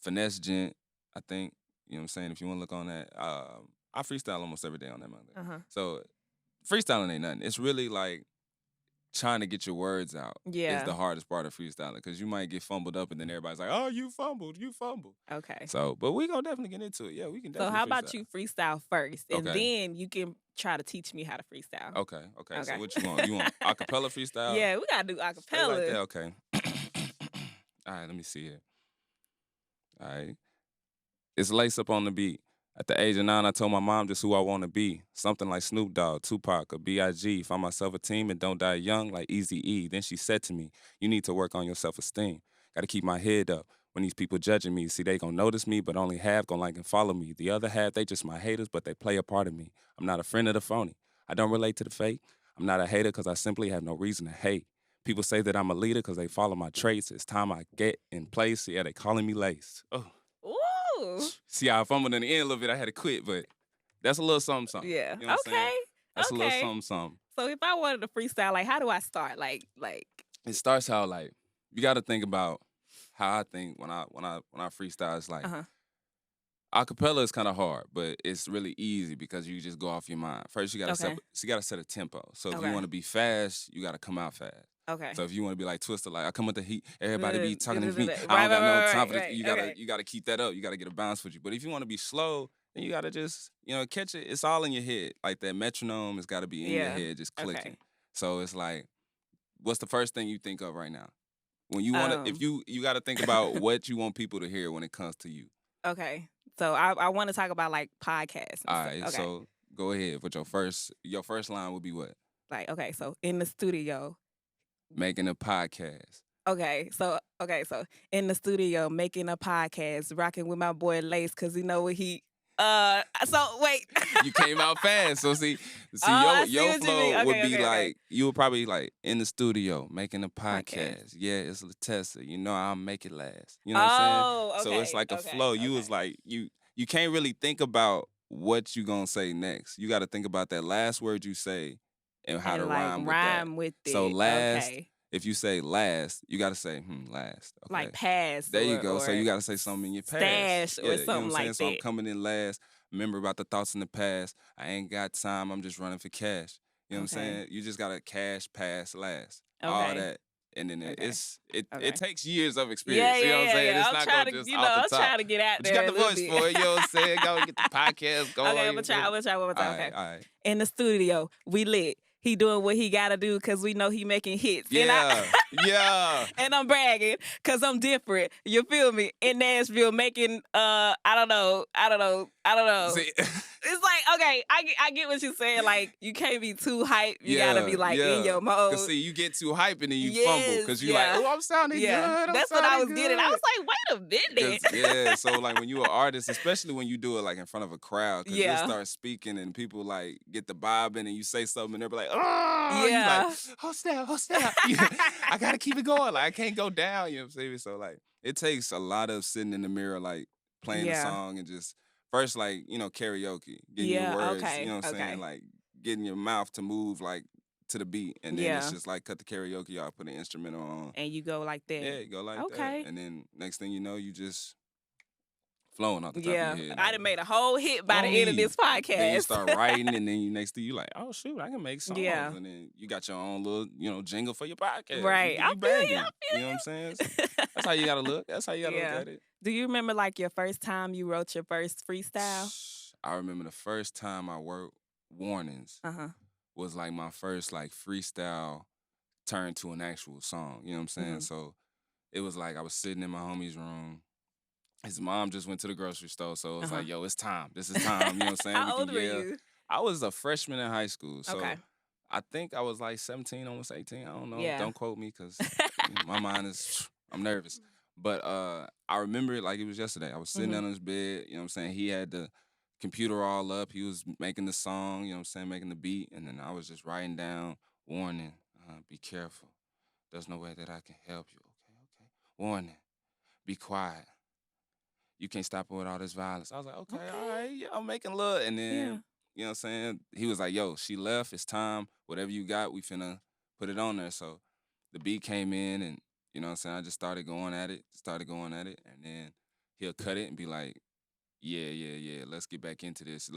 Finesse Gent, I think. You know what I'm saying? If you want to look on that. I freestyle almost every day on that Monday. So freestyling ain't nothing. It's really like trying to get your words out is the hardest part of freestyling, because you might get fumbled up and then everybody's like, oh, you fumbled. Okay. So, but we gonna definitely get into it. Yeah, we can definitely So how freestyle. about you freestyle first, and then you can try to teach me how to freestyle. Okay. So what you want? You want acapella freestyle? Yeah, we gotta do acapella. Like that? Okay. All right, let me see here. All right. It's Lace up on the beat. At the age of 9, I told my mom just who I want to be. Something like Snoop Dogg, Tupac, or B.I.G. Find myself a team and don't die young like Eazy-E. Then she said to me, you need to work on your self-esteem. Got to keep my head up when these people judging me. See, they gonna notice me, but only half gonna like and follow me. The other half, they just my haters, but they play a part of me. I'm not a friend of the phony. I don't relate to the fake. I'm not a hater because I simply have no reason to hate. People say that I'm a leader because they follow my traits. It's time I get in place. Yeah, they calling me Lace. Oh. Ooh. See how I fumbled in the end a little bit. I had to quit, but that's a little something. Yeah. You know what I'm saying? That's okay. a little something. So if I wanted to freestyle, like, how do I start? Like. It starts how, like, you got to think about how I think when I freestyle. It's like acapella is kind of hard, but it's really easy because you just go off your mind. First, you got to set a tempo. So if you want to be fast, you got to come out fast. Okay. So if you want to be like Twister, like I come with the heat, everybody be talking to me. I don't got no time for this. You gotta keep that up. You gotta get a bounce with you. But if you want to be slow, then you gotta just catch it. It's all in your head. Like that metronome has got to be in your head, just clicking. Okay. So it's like, what's the first thing you think of right now? When you want to, if you got to think about what you want people to hear when it comes to you. Okay. So I want to talk about like podcasts. All right. Okay. So go ahead. But your first line would be what? Like, okay. So in the studio. Making a podcast. Okay, so in the studio making a podcast, rocking with my boy Lace, cause you know what he. So wait. You came out fast. So see your flow would be like you would probably like in the studio making a podcast. Yeah, it's LaTesta. You know I'll make it last. You know what I'm saying? So it's like a flow. You was like you can't really think about what you gonna say next. You got to think about that last word you say. And how to rhyme with that. So last, if you say last, you got to say last. Okay. Like past. There you go. So you got to say something in your past. Stash or something like that. So I'm coming in last. Remember about the thoughts in the past. I ain't got time. I'm just running for cash. You know what I'm saying? You just got to cash, pass, last. Okay. All that. And then it takes years of experience. You know what I'm saying? It's not going to just off the top. I'm trying to get out there. You got the voice for it. You know what I'm saying? Go get the podcast going. Okay, I'm going to try one more time. Okay. All right. In the studio, we lit. He doing what he gotta do because we know he making hits. Yeah, yeah. And I'm bragging because I'm different. You feel me? In Nashville, making I don't know. See, it's like, okay, I get what you're saying. Like, you can't be too hype. You gotta be like in your mode. Cause see, you get too hype and then you fumble because you like, oh, I'm sounding good. That's what I was getting. I was like, wait a minute. Yeah. So like when you an artist, especially when you do it like in front of a crowd, because you start speaking and people like get the bobbing and you say something and they're like, oh, you like, oh snap. I gotta keep it going. Like I can't go down. You know what I'm saying? So like it takes a lot of sitting in the mirror, like playing the song and just first like karaoke, getting your words. You know what I'm saying? Like getting your mouth to move like to the beat, and then it's just like cut the karaoke off, put an instrumental on, and you go like that. Yeah, you go like that, and then next thing you know, you just flowing off the top of your head. I done made a whole hit by the end of this podcast. Then you start writing, and then next thing you like, oh shoot, I can make songs. Yeah. And then you got your own little, jingle for your podcast. Right. I feel you. You know what I'm saying? So that's how you gotta look. That's how you gotta look at it. Do you remember like your first time you wrote your first freestyle? I remember the first time I wrote Warnings was like my first like freestyle turned to an actual song. You know what I'm saying? So it was like I was sitting in my homie's room. His mom just went to the grocery store, so it was like, yo, it's time. This is time. You know what I'm saying? How old were you? I was a freshman in high school, so I think I was like 17, almost 18. I don't know. Yeah. Don't quote me because my mind is, I'm nervous. But I remember it like it was yesterday. I was sitting on his bed, you know what I'm saying? He had the computer all up. He was making the song, you know what I'm saying, making the beat. And then I was just writing down Warning, be careful. There's no way that I can help you. Okay. Warning, be quiet. You can't stop it with all this violence. I was like, okay. All right, yeah, I'm making love. And then, you know what I'm saying? He was like, yo, she left. It's time. Whatever you got, we finna put it on there. So the beat came in and, you know what I'm saying? I just started going at it. And then he'll cut it and be like, yeah. Let's get back into this.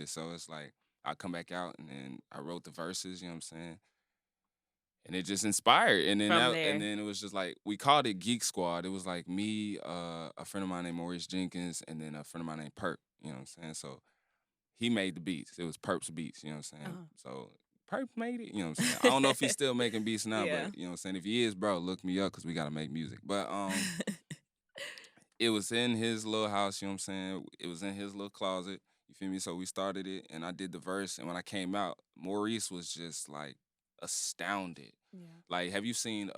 So it's like, I come back out and then I wrote the verses, you know what I'm saying? And it just inspired. And then and then it was just like, we called it Geek Squad. It was like me, a friend of mine named Maurice Jenkins, and then a friend of mine named Perp, you know what I'm saying? So he made the beats. It was Perp's beats, you know what I'm saying? So Perp made it, you know what I'm saying? I don't know if he's still making beats now, but you know what I'm saying? If he is, bro, look me up because we got to make music. But it was in his little house, you know what I'm saying? It was in his little closet, you feel me? So we started it, and I did the verse, and when I came out, Maurice was just like astounded. Yeah. Like, have you seen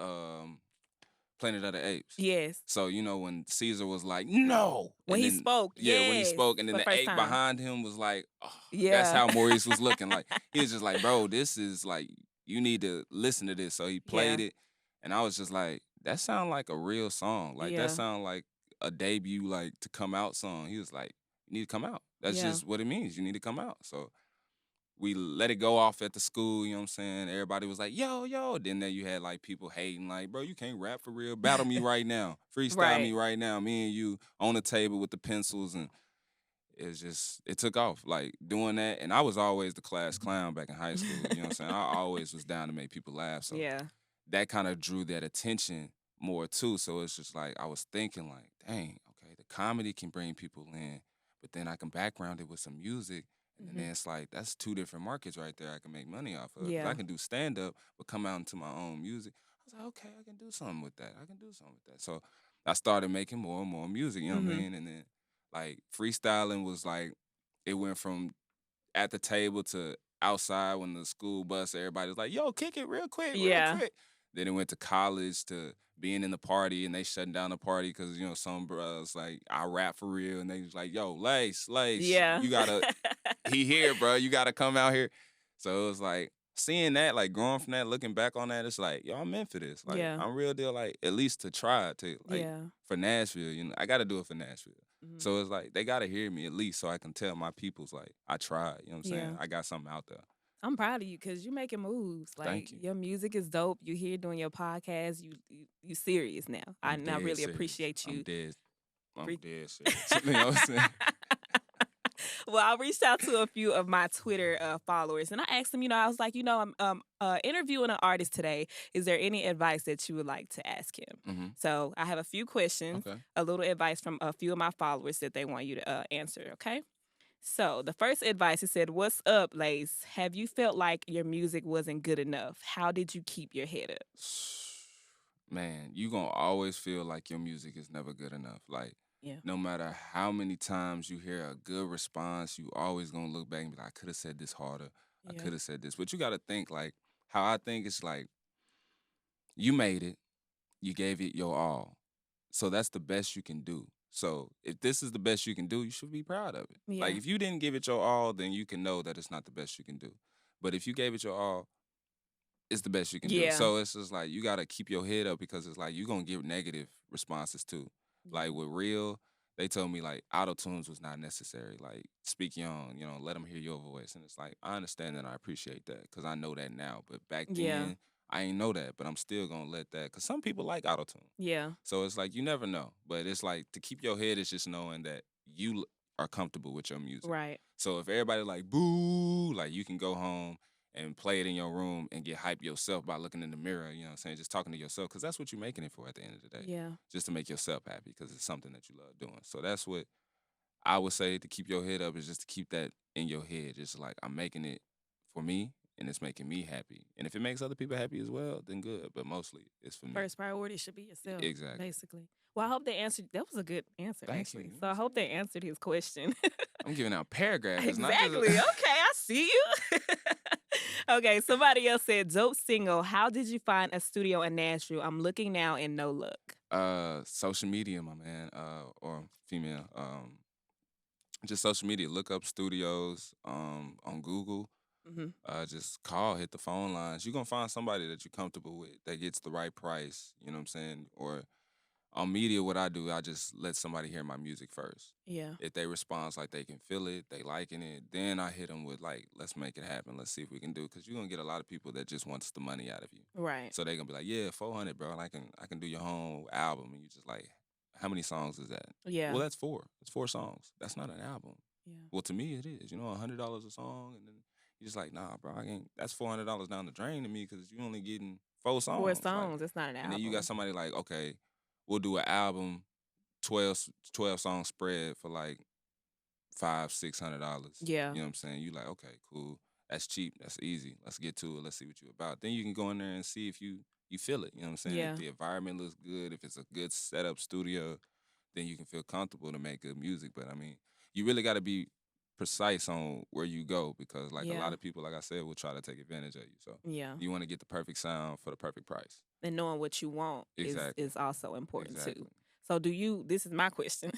Planet of the Apes? Yes. So, you know, when Caesar was like, no. When he spoke, when he spoke, and then the ape behind him was like, oh, that's how Maurice was looking. Like, he was just like, bro, this is like, you need to listen to this. So he played it, and I was just like, that sound like a real song. Like, that sound like a debut, like, to come out song. He was like, you need to come out. That's just what it means. You need to come out. So we let it go off at the school, you know what I'm saying? Everybody was like, yo. Then you had, like, people hating, like, bro, you can't rap for real. Battle me right now. Freestyle me right now. Me and you on the table with the pencils. And it took off, like, doing that. And I was always the class clown back in high school, you know what I'm saying? I always was down to make people laugh. So that kind of drew that attention more, too. So it's just, like, I was thinking, like, dang, okay, the comedy can bring people in, but then I can background it with some music. And then it's like, that's two different markets right there I can make money off of. Yeah. I can do stand-up, but come out into my own music. I was like, okay, I can do something with that. So I started making more and more music, you know what I mean? And then, like, freestyling was like, it went from at the table to outside when the school bus, everybody was like, yo, kick it real quick. Then it went to college to being in the party, and they shutting down the party because, you know, some bros, like, I rap for real, and they was like, yo, Lace, you gotta, he here, bro, you gotta come out here. So it was like, seeing that, like, growing from that, looking back on that, it's like, yo, I'm meant for this. Like, I'm real deal, like, at least to try to, like, for Nashville, you know, I gotta do it for Nashville. So it's like, they gotta hear me at least so I can tell my peoples, like, I tried, you know what I'm saying? I got something out there. I'm proud of you because you're making moves. Like, thank you. Your music is dope. You here doing your podcast. You serious now. I really serious. Appreciate you. I'm dead serious. You know what I'm saying? Well, I reached out to a few of my Twitter followers, and I asked them, you know, I was like, you know, I'm interviewing an artist today. Is there any advice that you would like to ask him? So I have a few questions, a little advice from a few of my followers that they want you to answer, okay? So the first advice, it said, what's up, Lace? Have you felt like your music wasn't good enough? How did you keep your head up? Man, you gonna always feel like your music is never good enough. Like, no matter how many times you hear a good response, you always gonna look back and be like, I could have said this harder. I could have said this. But you gotta think, like, how I think it's like, you made it. You gave it your all. So that's the best you can do. So if this is the best you can do, you should be proud of it. Like, if you didn't give it your all, then you can know that it's not the best you can do. But if you gave it your all, it's the best you can do. So it's just like, you got to keep your head up because it's like, you're going to get negative responses too. Like, with Real, they told me, like, auto-tunes was not necessary. Like, speak young, you know, let them hear your voice. And it's like, I understand that, I appreciate that because I know that now. But back then, I ain't know that, but I'm still going to let that, because some people like auto-tune. Yeah. So it's like, you never know. But it's like, to keep your head is just knowing that you are comfortable with your music. Right. So if everybody like, boo, like, you can go home and play it in your room and get hype yourself by looking in the mirror, you know what I'm saying? Just talking to yourself, because that's what you're making it for at the end of the day. Yeah. Just to make yourself happy, because it's something that you love doing. So that's what I would say, to keep your head up, is just to keep that in your head. Just like, I'm making it for me, and it's making me happy. And if it makes other people happy as well, then good. But mostly, it's for me. First priority should be yourself. Exactly. Basically. Well, I hope they answered. That was a good answer, actually. Thank you. So I hope they answered his question. I'm giving out paragraphs. Exactly. Okay, I see you. Okay, somebody else said, dope single. How did you find a studio in Nashville? I'm looking now and no luck. Social media, my man, or female. Just social media. Look up studios on Google. Just call, hit the phone lines. You're gonna find somebody that you're comfortable with that gets the right price. You know what I'm saying? Or on media, what I do, I just let somebody hear my music first. Yeah. If they respond like they can feel it, they liking it, then I hit them with like, let's make it happen. Let's see if we can do it. Because you're gonna get a lot of people that just wants the money out of you. Right. So they're gonna be like, yeah, 400, bro. And I can do your whole album. And you just like, how many songs is that? Yeah. Well, that's 4. It's 4 songs. That's not an album. Yeah. Well, to me, it is. You know, $100 a song, and then you're just like, nah, bro, I can't. That's $400 down the drain to me because you're only getting 4 songs. 4 songs. Like, it's not an album. and then you got somebody like, okay, we'll do an album, 12 song spread for like $500-$600. Yeah. You know what I'm saying? You like, okay, cool. That's cheap. That's easy. Let's get to it. Let's see what you're about. Then you can go in there and see if you feel it. You know what I'm saying? Yeah. If the environment looks good, if it's a good setup studio, then you can feel comfortable to make good music. But I mean, you really got to be precise on where you go because like a lot of people, like I said, will try to take advantage of you. So you want to get the perfect sound for the perfect price. And knowing what you want is also important too. So this is my question.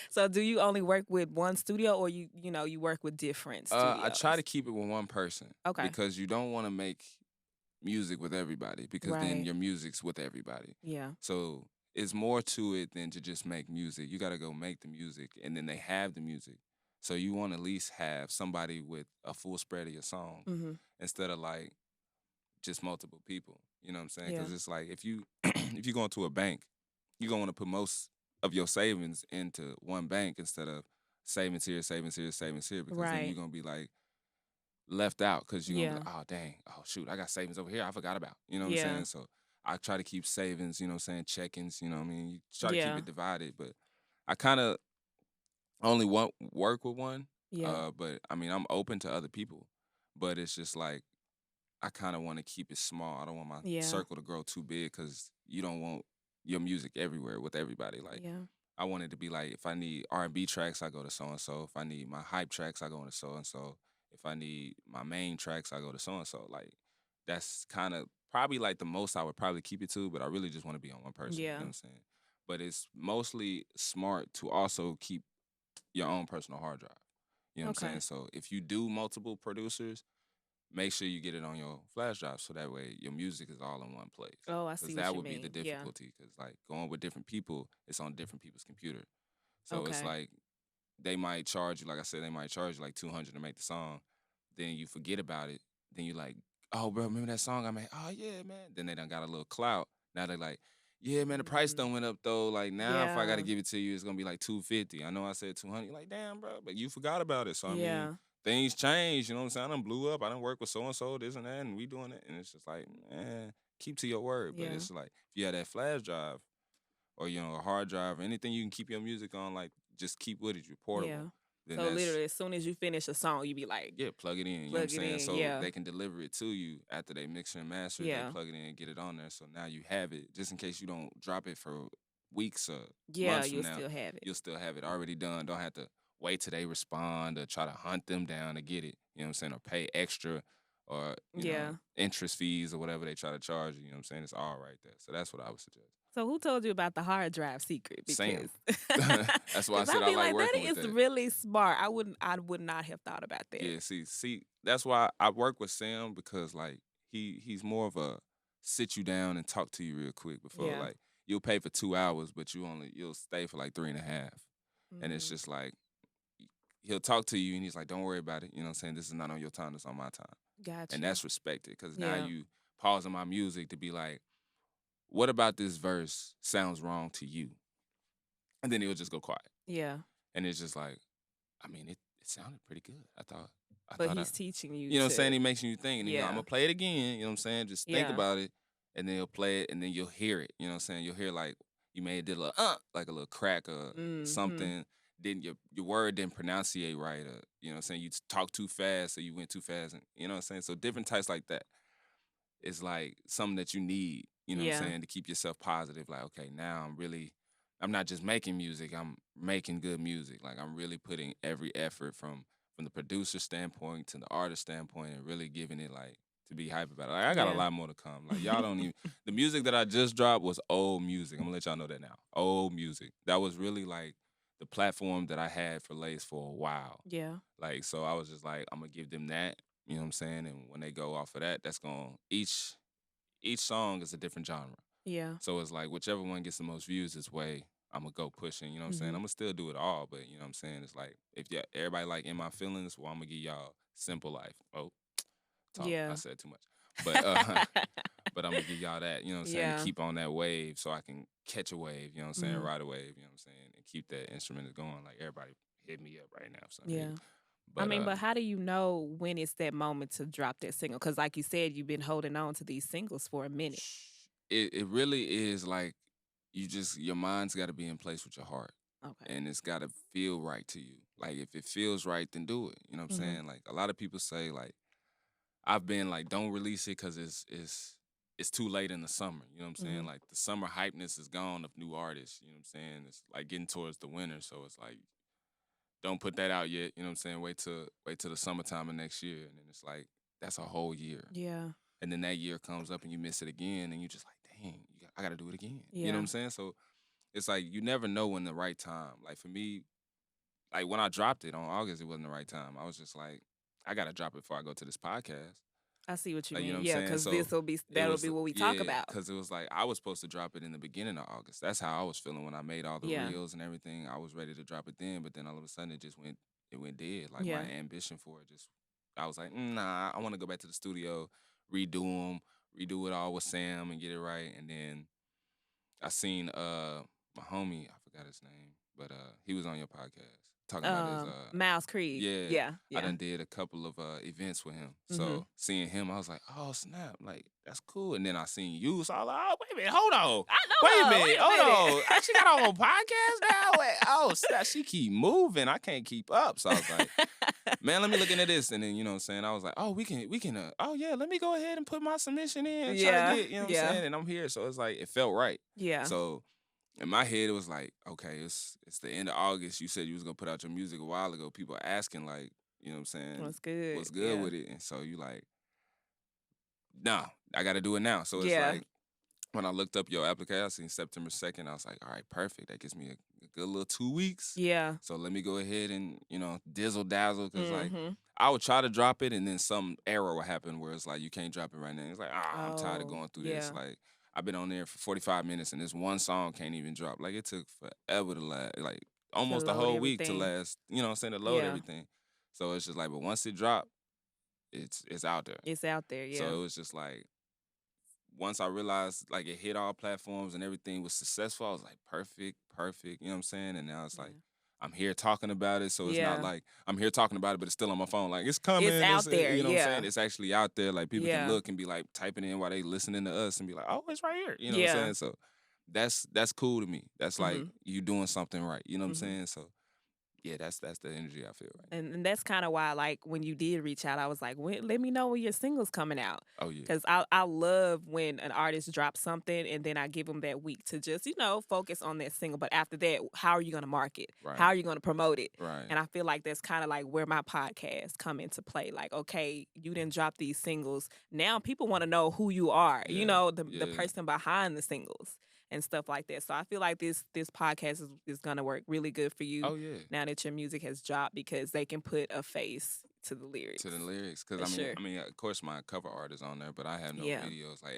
So do you only work with one studio or you work with different studios? I try to keep it with one person. Okay. Because you don't want to make music with everybody because then your music's with everybody. Yeah. So it's more to it than to just make music. You got to go make the music and then they have the music. So you want to at least have somebody with a full spread of your song instead of like just multiple people. You know what I'm saying? Because it's like if you go into a bank, you're going to want to put most of your savings into one bank instead of savings here, savings here, savings here. Because then you're going to be like left out because you're going to be like, oh, dang, oh, shoot, I got savings over here I forgot about. You know what I'm saying? So I try to keep savings, you know what I'm saying, check-ins, you know what I mean? You try to keep it divided. But I kind of only work with one. Yeah. But, I mean, I'm open to other people. But it's just like I kind of want to keep it small. I don't want my circle to grow too big because you don't want your music everywhere with everybody. Like, I want it to be like, if I need R&B tracks, I go to so-and-so. If I need my hype tracks, I go to so-and-so. If I need my main tracks, I go to so-and-so. Like, that's kind of probably like the most I would probably keep it to, but I really just want to be on one person. You know what I'm saying? But it's mostly smart to also keep your own personal hard drive. You know what I'm saying? So if you do multiple producers, make sure you get it on your flash drive so that way your music is all in one place. Oh, I see what you mean. Because that would be the difficulty. Because like going with different people, it's on different people's computer. So it's like they might charge you, like I said, they might charge you like $200 to make the song. Then you forget about it. Then you like, oh, bro, remember that song I made? Oh, yeah, man. Then they done got a little clout. Now they're like, yeah, man, the price done went up though. Like now, if I got to give it to you, it's gonna be like $250. I know I said $200. You're like, damn, bro, but you forgot about it. So I mean, things change. You know what I'm saying? I done blew up. I done work with so and so, this and that, and we doing it. And it's just like, man, keep to your word. But it's like if you have that flash drive or a hard drive or anything you can keep your music on, like just keep with it. You're portable. Yeah. So literally, as soon as you finish a song, you be like, plug it in. You know what I'm saying? So they can deliver it to you after they mix and master it. They plug it in and get it on there. So now you have it, just in case you don't drop it for weeks or months from now. Still have it. You'll still have it already done. Don't have to wait till they respond or try to hunt them down to get it. You know what I'm saying? Or pay extra or interest fees or whatever they try to charge you. You know what I'm saying? It's all right there. So that's what I would suggest. So who told you about the hard drive secret? Because Sam. That's why I said I like working with that. That is really smart. I would not have thought about that. Yeah, see, that's why I work with Sam because like he's more of a sit you down and talk to you real quick before like you'll pay for 2 hours, but you'll stay for like 3.5. And it's just like he'll talk to you and he's like, don't worry about it. You know what I'm saying? This is not on your time, it's on my time. Gotcha. And that's respected because now you pausing my music to be like, what about this verse sounds wrong to you? And then he'll just go quiet. Yeah. And it's just like, I mean, it sounded pretty good. I thought he's teaching you. You know what I'm saying? He makes you think. And I'm going to play it again. You know what I'm saying? Just think about it. And then he'll play it and then you'll hear it. You know what I'm saying? You'll hear like, you may have did a little, like a little crack or something. Then your word didn't pronunciate right. Or, you know what I'm saying? You talk too fast or you went too fast. And, you know what I'm saying? So different types like that. It's like something that you need. You know what I'm saying? To keep yourself positive. Like, okay, now I'm not just making music, I'm making good music. Like, I'm really putting every effort from the producer standpoint to the artist standpoint and really giving it, like, to be hype about it. Like, I got a lot more to come. Like, y'all don't even... The music that I just dropped was old music. I'm going to let y'all know that now. Old music. That was really, like, the platform that I had for Lace for a while. Yeah. Like, so I was just like, I'm going to give them that. You know what I'm saying? And when they go off of that, that's going each song is a different genre. Yeah. So it's like whichever one gets the most views this way, I'm gonna go pushing, you know what I'm saying? I'm gonna still do it all, but you know what I'm saying? It's like if everybody like In My Feelings, well, I'm gonna give y'all Simple Life. Oh, I said too much. But but I'm gonna give y'all that, you know what I'm saying, to keep on that wave so I can catch a wave, you know what I'm saying, ride a wave, you know what I'm saying, and keep that instrument going. Like everybody hit me up right now. So But, but how do you know when it's that moment to drop that single? Because like you said, you've been holding on to these singles for a minute. It really is like your mind's got to be in place with your heart. Okay. And it's got to feel right to you. Like if it feels right, then do it. You know what I'm saying? Like a lot of people say like, I've been like, don't release it because it's too late in the summer. You know what I'm saying? Like the summer hypeness is gone of new artists. You know what I'm saying? It's like getting towards the winter. So it's like, don't put that out yet. You know what I'm saying? Wait till the summertime of next year. And then it's like, that's a whole year. Yeah. And then that year comes up and you miss it again. And you're just like, dang, I got to do it again. Yeah. You know what I'm saying? So it's like, you never know when the right time. Like for me, like when I dropped it on August, it wasn't the right time. I was just like, I got to drop it before I go to this podcast. I see what you Like, mean. you know what I'm Yeah, saying? because So that'll be what we talk about. Because it was like I was supposed to drop it in the beginning of August. That's how I was feeling when I made all the reels and everything. I was ready to drop it then, but then all of a sudden it went dead. Like my ambition for it I was like, nah, I want to go back to the studio, redo it all with Sam and get it right. And then I seen my homie, I forgot his name, but he was on your podcast. Talking about his Miles Creed. Yeah. I done did a couple of events with him. So seeing him, I was like, oh snap, like that's cool. And then I seen you, so I was like, oh wait a minute, hold on. Wait a minute, hold on. She got her own podcast now? Wait, oh snap, she keep moving. I can't keep up. So I was like, man, let me look into this. And then you know what I'm saying? I was like, oh, we can oh yeah, let me go ahead and put my submission in and try to get, you know what I'm saying? And I'm here. So it's like it felt right. Yeah. So in my head, it was like, okay, it's the end of August. You said you was going to put out your music a while ago. People are asking, like, you know what I'm saying? What's good? What's good with it? And so you like, nah, I got to do it now. So it's like, when I looked up your application, I seen September 2nd. I was like, all right, perfect. That gives me a good little 2 weeks. Yeah. So let me go ahead and, dizzle dazzle. Because, like, I would try to drop it, and then some error would happen where it's like, you can't drop it right now. It's like, I'm tired of going through this. Like, I've been on there for 45 minutes, and this one song can't even drop. Like, it took forever to last, like, almost a whole week to last, you know what I'm saying, to load everything. So it's just like, but once it dropped, it's out there. It's out there, yeah. So it was just like, once I realized, like, it hit all platforms and everything was successful, I was like, perfect, you know what I'm saying? And now it's like, I'm here talking about it, so it's not like I'm here talking about it, but it's still on my phone. Like, it's coming. It's out there, you know what I'm saying? It's actually out there. Like, people can look and be like typing in while they listening to us and be like, oh, it's right here. You know what I'm saying? So that's cool to me. That's like you doing something right. You know what I'm saying? So yeah, that's the energy I feel right now. And that's kind of why, like, when you did reach out, I was like, let me know when your single's coming out. Oh, yeah. Because I love when an artist drops something and then I give them that week to just, focus on that single. But after that, how are you going to market? Right. How are you going to promote it? Right. And I feel like that's kind of like where my podcast come into play. Like, okay, you didn't drop these singles. Now people want to know who you are, the person behind the singles and stuff like that. So I feel like this podcast is going to work really good for you. Oh, yeah. Now that your music has dropped, because they can put a face to the lyrics. Because I mean, of course, my cover art is on there, but I have no videos. Like,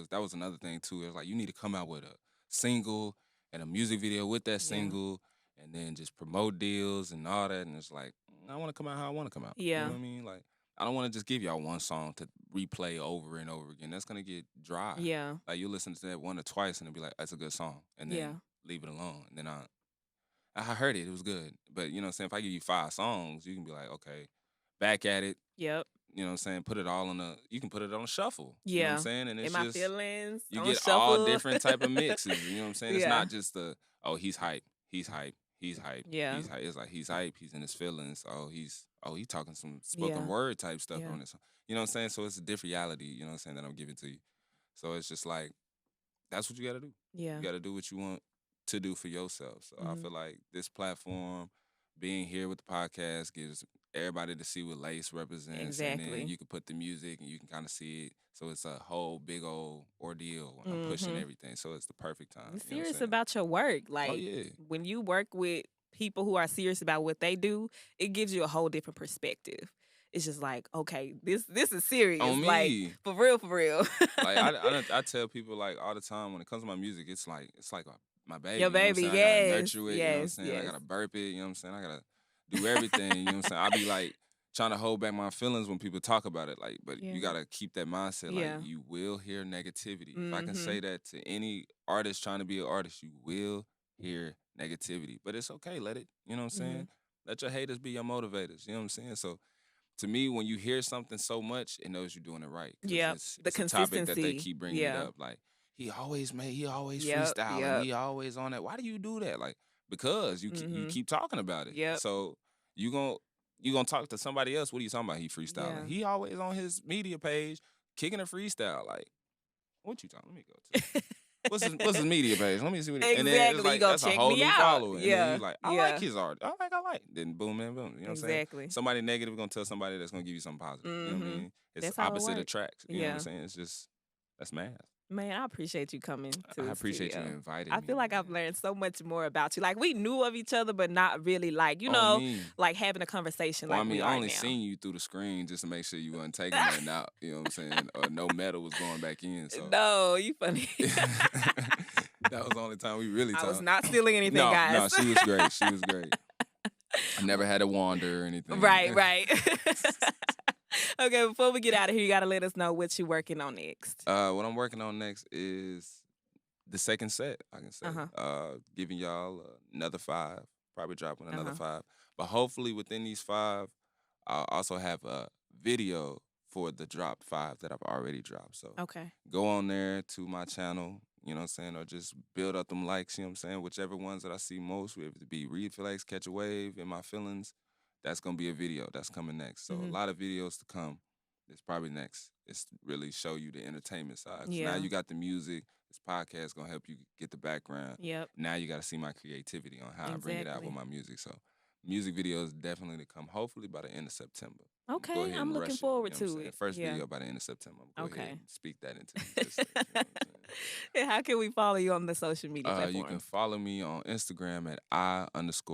that was another thing too. It was like, you need to come out with a single and a music video with that single, and then just promote deals and all that. And it's like, I want to come out how I want to come out. Yeah. You know what I mean? Like, I don't want to just give y'all one song to replay over and over again. That's gonna get dry. Yeah. Like, you listen to that one or twice and it'll be like, that's a good song, and then leave it alone. And then I heard it was good. But you know what I'm saying? If I give you 5 songs, you can be like, okay, back at it. Yep. You know what I'm saying? Put it all you can put it on shuffle. Yeah. You know what I'm saying? And it's In my feelings. You on get shuffle. all different type of mixes. You know what I'm saying? It's not just he's hype. He's hype. Yeah. He's hype. It's like he's hype. He's in his feelings. He's talking some spoken word type stuff on this. You know what I'm saying? So it's a different reality, you know what I'm saying, that I'm giving to you. So it's just like, that's what you got to do. Yeah. You got to do what you want to do for yourself. So I feel like this platform, being here with the podcast, gives everybody to see what Lace represents. Exactly. And then you can put the music and you can kind of see it. So it's a whole big old ordeal when I'm pushing everything. So it's the perfect time. You're serious about your work. Like, when you work with people who are serious about what they do, it gives you a whole different perspective. it's just like, okay, this is serious. On me. Like, for real, for real. Like I tell people like all the time when it comes to my music, it's like my baby. Your baby, you know what I'm saying? I gotta yes. nurture it, Yes, you know what I'm saying? yes. I gotta burp it, you know what I'm saying? I gotta do everything, you know what I'm saying? I be like trying to hold back my feelings when people talk about it, like, but Yeah. you gotta keep that mindset, Yeah. like you will hear negativity. If I can Mhm. say that to any artist trying to be an artist, you will hear negativity. But it's okay, let it, you know what I'm saying? Let your haters be your motivators, you know what I'm saying? So to me, when you hear something so much, it knows you're doing it right. 'Cause Yep. it's The a topic that they consistency. keep bringing it Yeah. up. Like, he always Yep, freestyling. yep. He always on that. Why do you do that? Like, because you keep talking about it. Yep. So you gonna talk to somebody else. What are you talking about? He freestyling. Yeah. He always on his media page kicking a freestyle. Like, what you talking? Let me go to. What's his media page? Let me see what. And then it's Exactly. like You gonna that's a check whole me new out. follower. And Yeah. then you like, I Yeah. like his art. I like. Then boom, man, boom. You know what I'm saying? Exactly. Somebody negative gonna tell somebody that's gonna give you something positive. You know what I mean? It's That's how it opposite work. attracts. You know what Yeah. I'm saying? It's just that's math. Man, I appreciate you coming to I the appreciate studio. you inviting I me. feel like I've man. learned so much more about you. Like, we knew of each other, but not really, like, On me. like having a conversation Well, like I mean, we I are only now. seen you through the screen just to make sure you wasn't taking nothing out. You know what I'm saying? Or no metal was going back in. So No, you funny. that was the only time we really talked. I was not stealing anything, no, guys. No, she was great. She was great. I never had a wander or anything. Right, right. Okay, before we get out of here, you got to let us know what you're working on next. What I'm working on next is the second set, I can say. Giving y'all another 5, probably dropping another 5. But hopefully within these 5, I'll also have a video for the drop 5 that I've already dropped. So Okay. go on there to my channel, you know what I'm saying, or just build up them likes, you know what I'm saying, whichever ones that I see most, whether it be Read Flex, Catch a Wave, In My Feelings, that's going to be a video that's coming next. So a lot of videos to come. It's probably next. It's really show you the entertainment side. Yeah. Now you got the music. This podcast going to help you get the background. Yep. Now you got to see my creativity on how I bring it out with my music. So music videos definitely to come, hopefully by the end of September. Okay, Go ahead I'm and looking rush forward it, you know to what I'm saying? it. First Yeah. video by the end of September. I'm going to go ahead and speak that into existence. You know what I'm saying? And how can we follow you on the social media platforms? You can follow me on Instagram at I_am_Lace.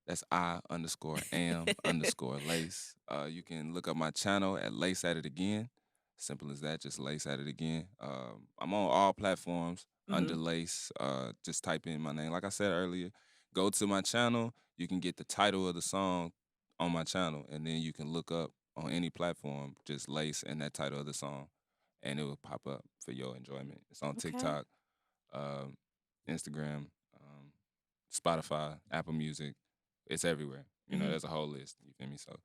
That's I_am_Lace. You can look up my channel at Lace at It Again. Simple as that, just Lace at It Again. I'm on all platforms under Lace. Just type in my name. Like I said earlier, go to my channel. You can get the title of the song on my channel, and then you can look up on any platform, just Lace and that title of the song, and it will pop up for your enjoyment. It's on TikTok, Instagram, Spotify, Apple Music. It's everywhere. You know, there's a whole list. You feel me? So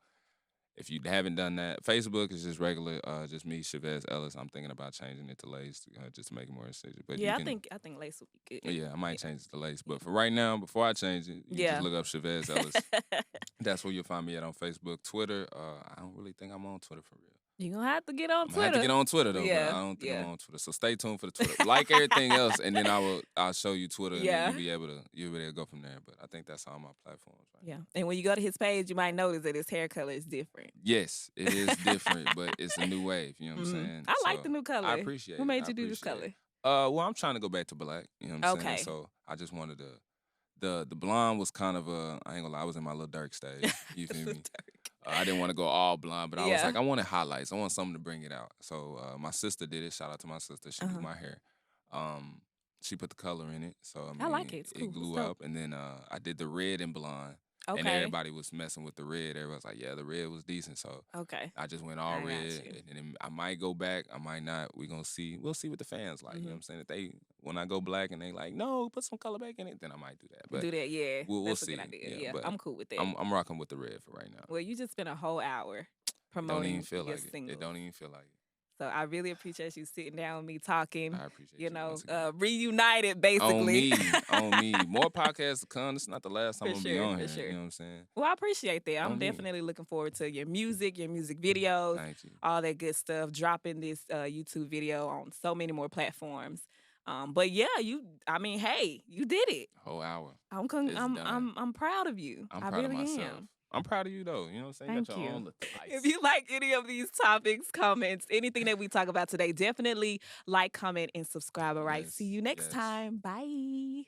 if you haven't done that, Facebook is just regular, just me, Chavez Ellis. I'm thinking about changing it to Lace just to make it more exciting. But Yeah, you can, I think Lace would be good. Yeah, I might change it to Lace. But for right now, before I change it, you can just look up Chavez Ellis. That's where you'll find me at on Facebook. Twitter, I don't really think I'm on Twitter for real. You're going to have to get on Twitter. I have to get on Twitter, though, Yeah, but I don't think I'm on Twitter. So stay tuned for the Twitter. Like everything else, and then I'll show you Twitter, and then you'll be able to go from there. But I think that's all my platforms right now. And when you go to his page, you might notice that his hair color is different. Yes, it is different, but it's a new wave, you know what I'm saying? I like the new color. I appreciate it. What made you do this color? Well, I'm trying to go back to black, you know what I'm saying? So I just wanted to, the blonde was kind of I ain't gonna lie, I was in my little dark stage, you feel me? I didn't want to go all blonde, but I was like, I wanted highlights. I want something to bring it out. So my sister did it. Shout out to my sister. She did my hair. She put the color in it. So I like it. It's cool. It glue up. And then I did the red and blonde. Okay. And everybody was messing with the red. Everybody was like, yeah, the red was decent. So I just went all red. And then I might go back. I might not. We're going to see. We'll see what the fans like. You know what I'm saying? When I go black and they like, no, put some color back in it, then I might do that. But yeah. We'll see. That's a good idea. Yeah, I'm cool with that. I'm rocking with the red for right now. Well, you just spent a whole hour promoting Don't even feel your like singles. It don't even feel like it. So I really appreciate you sitting down with me talking. I appreciate you. Reunited, basically. On me. More podcasts to come. It's not the last time I'm going to be on here. Sure. You know what I'm saying? Well, I appreciate that. I'm definitely looking forward to your music videos, Thank you. all that good stuff, dropping this YouTube video on so many more platforms. But yeah, hey, you did it. Whole hour. I'm proud of you. I'm I proud really of myself. am. I'm proud of you, though. You know what I'm saying? Thank you got your you. own little device. If you like any of these topics, comments, anything that we talk about today, definitely like, comment, and subscribe. All right. Yes, See you next yes. time. Bye.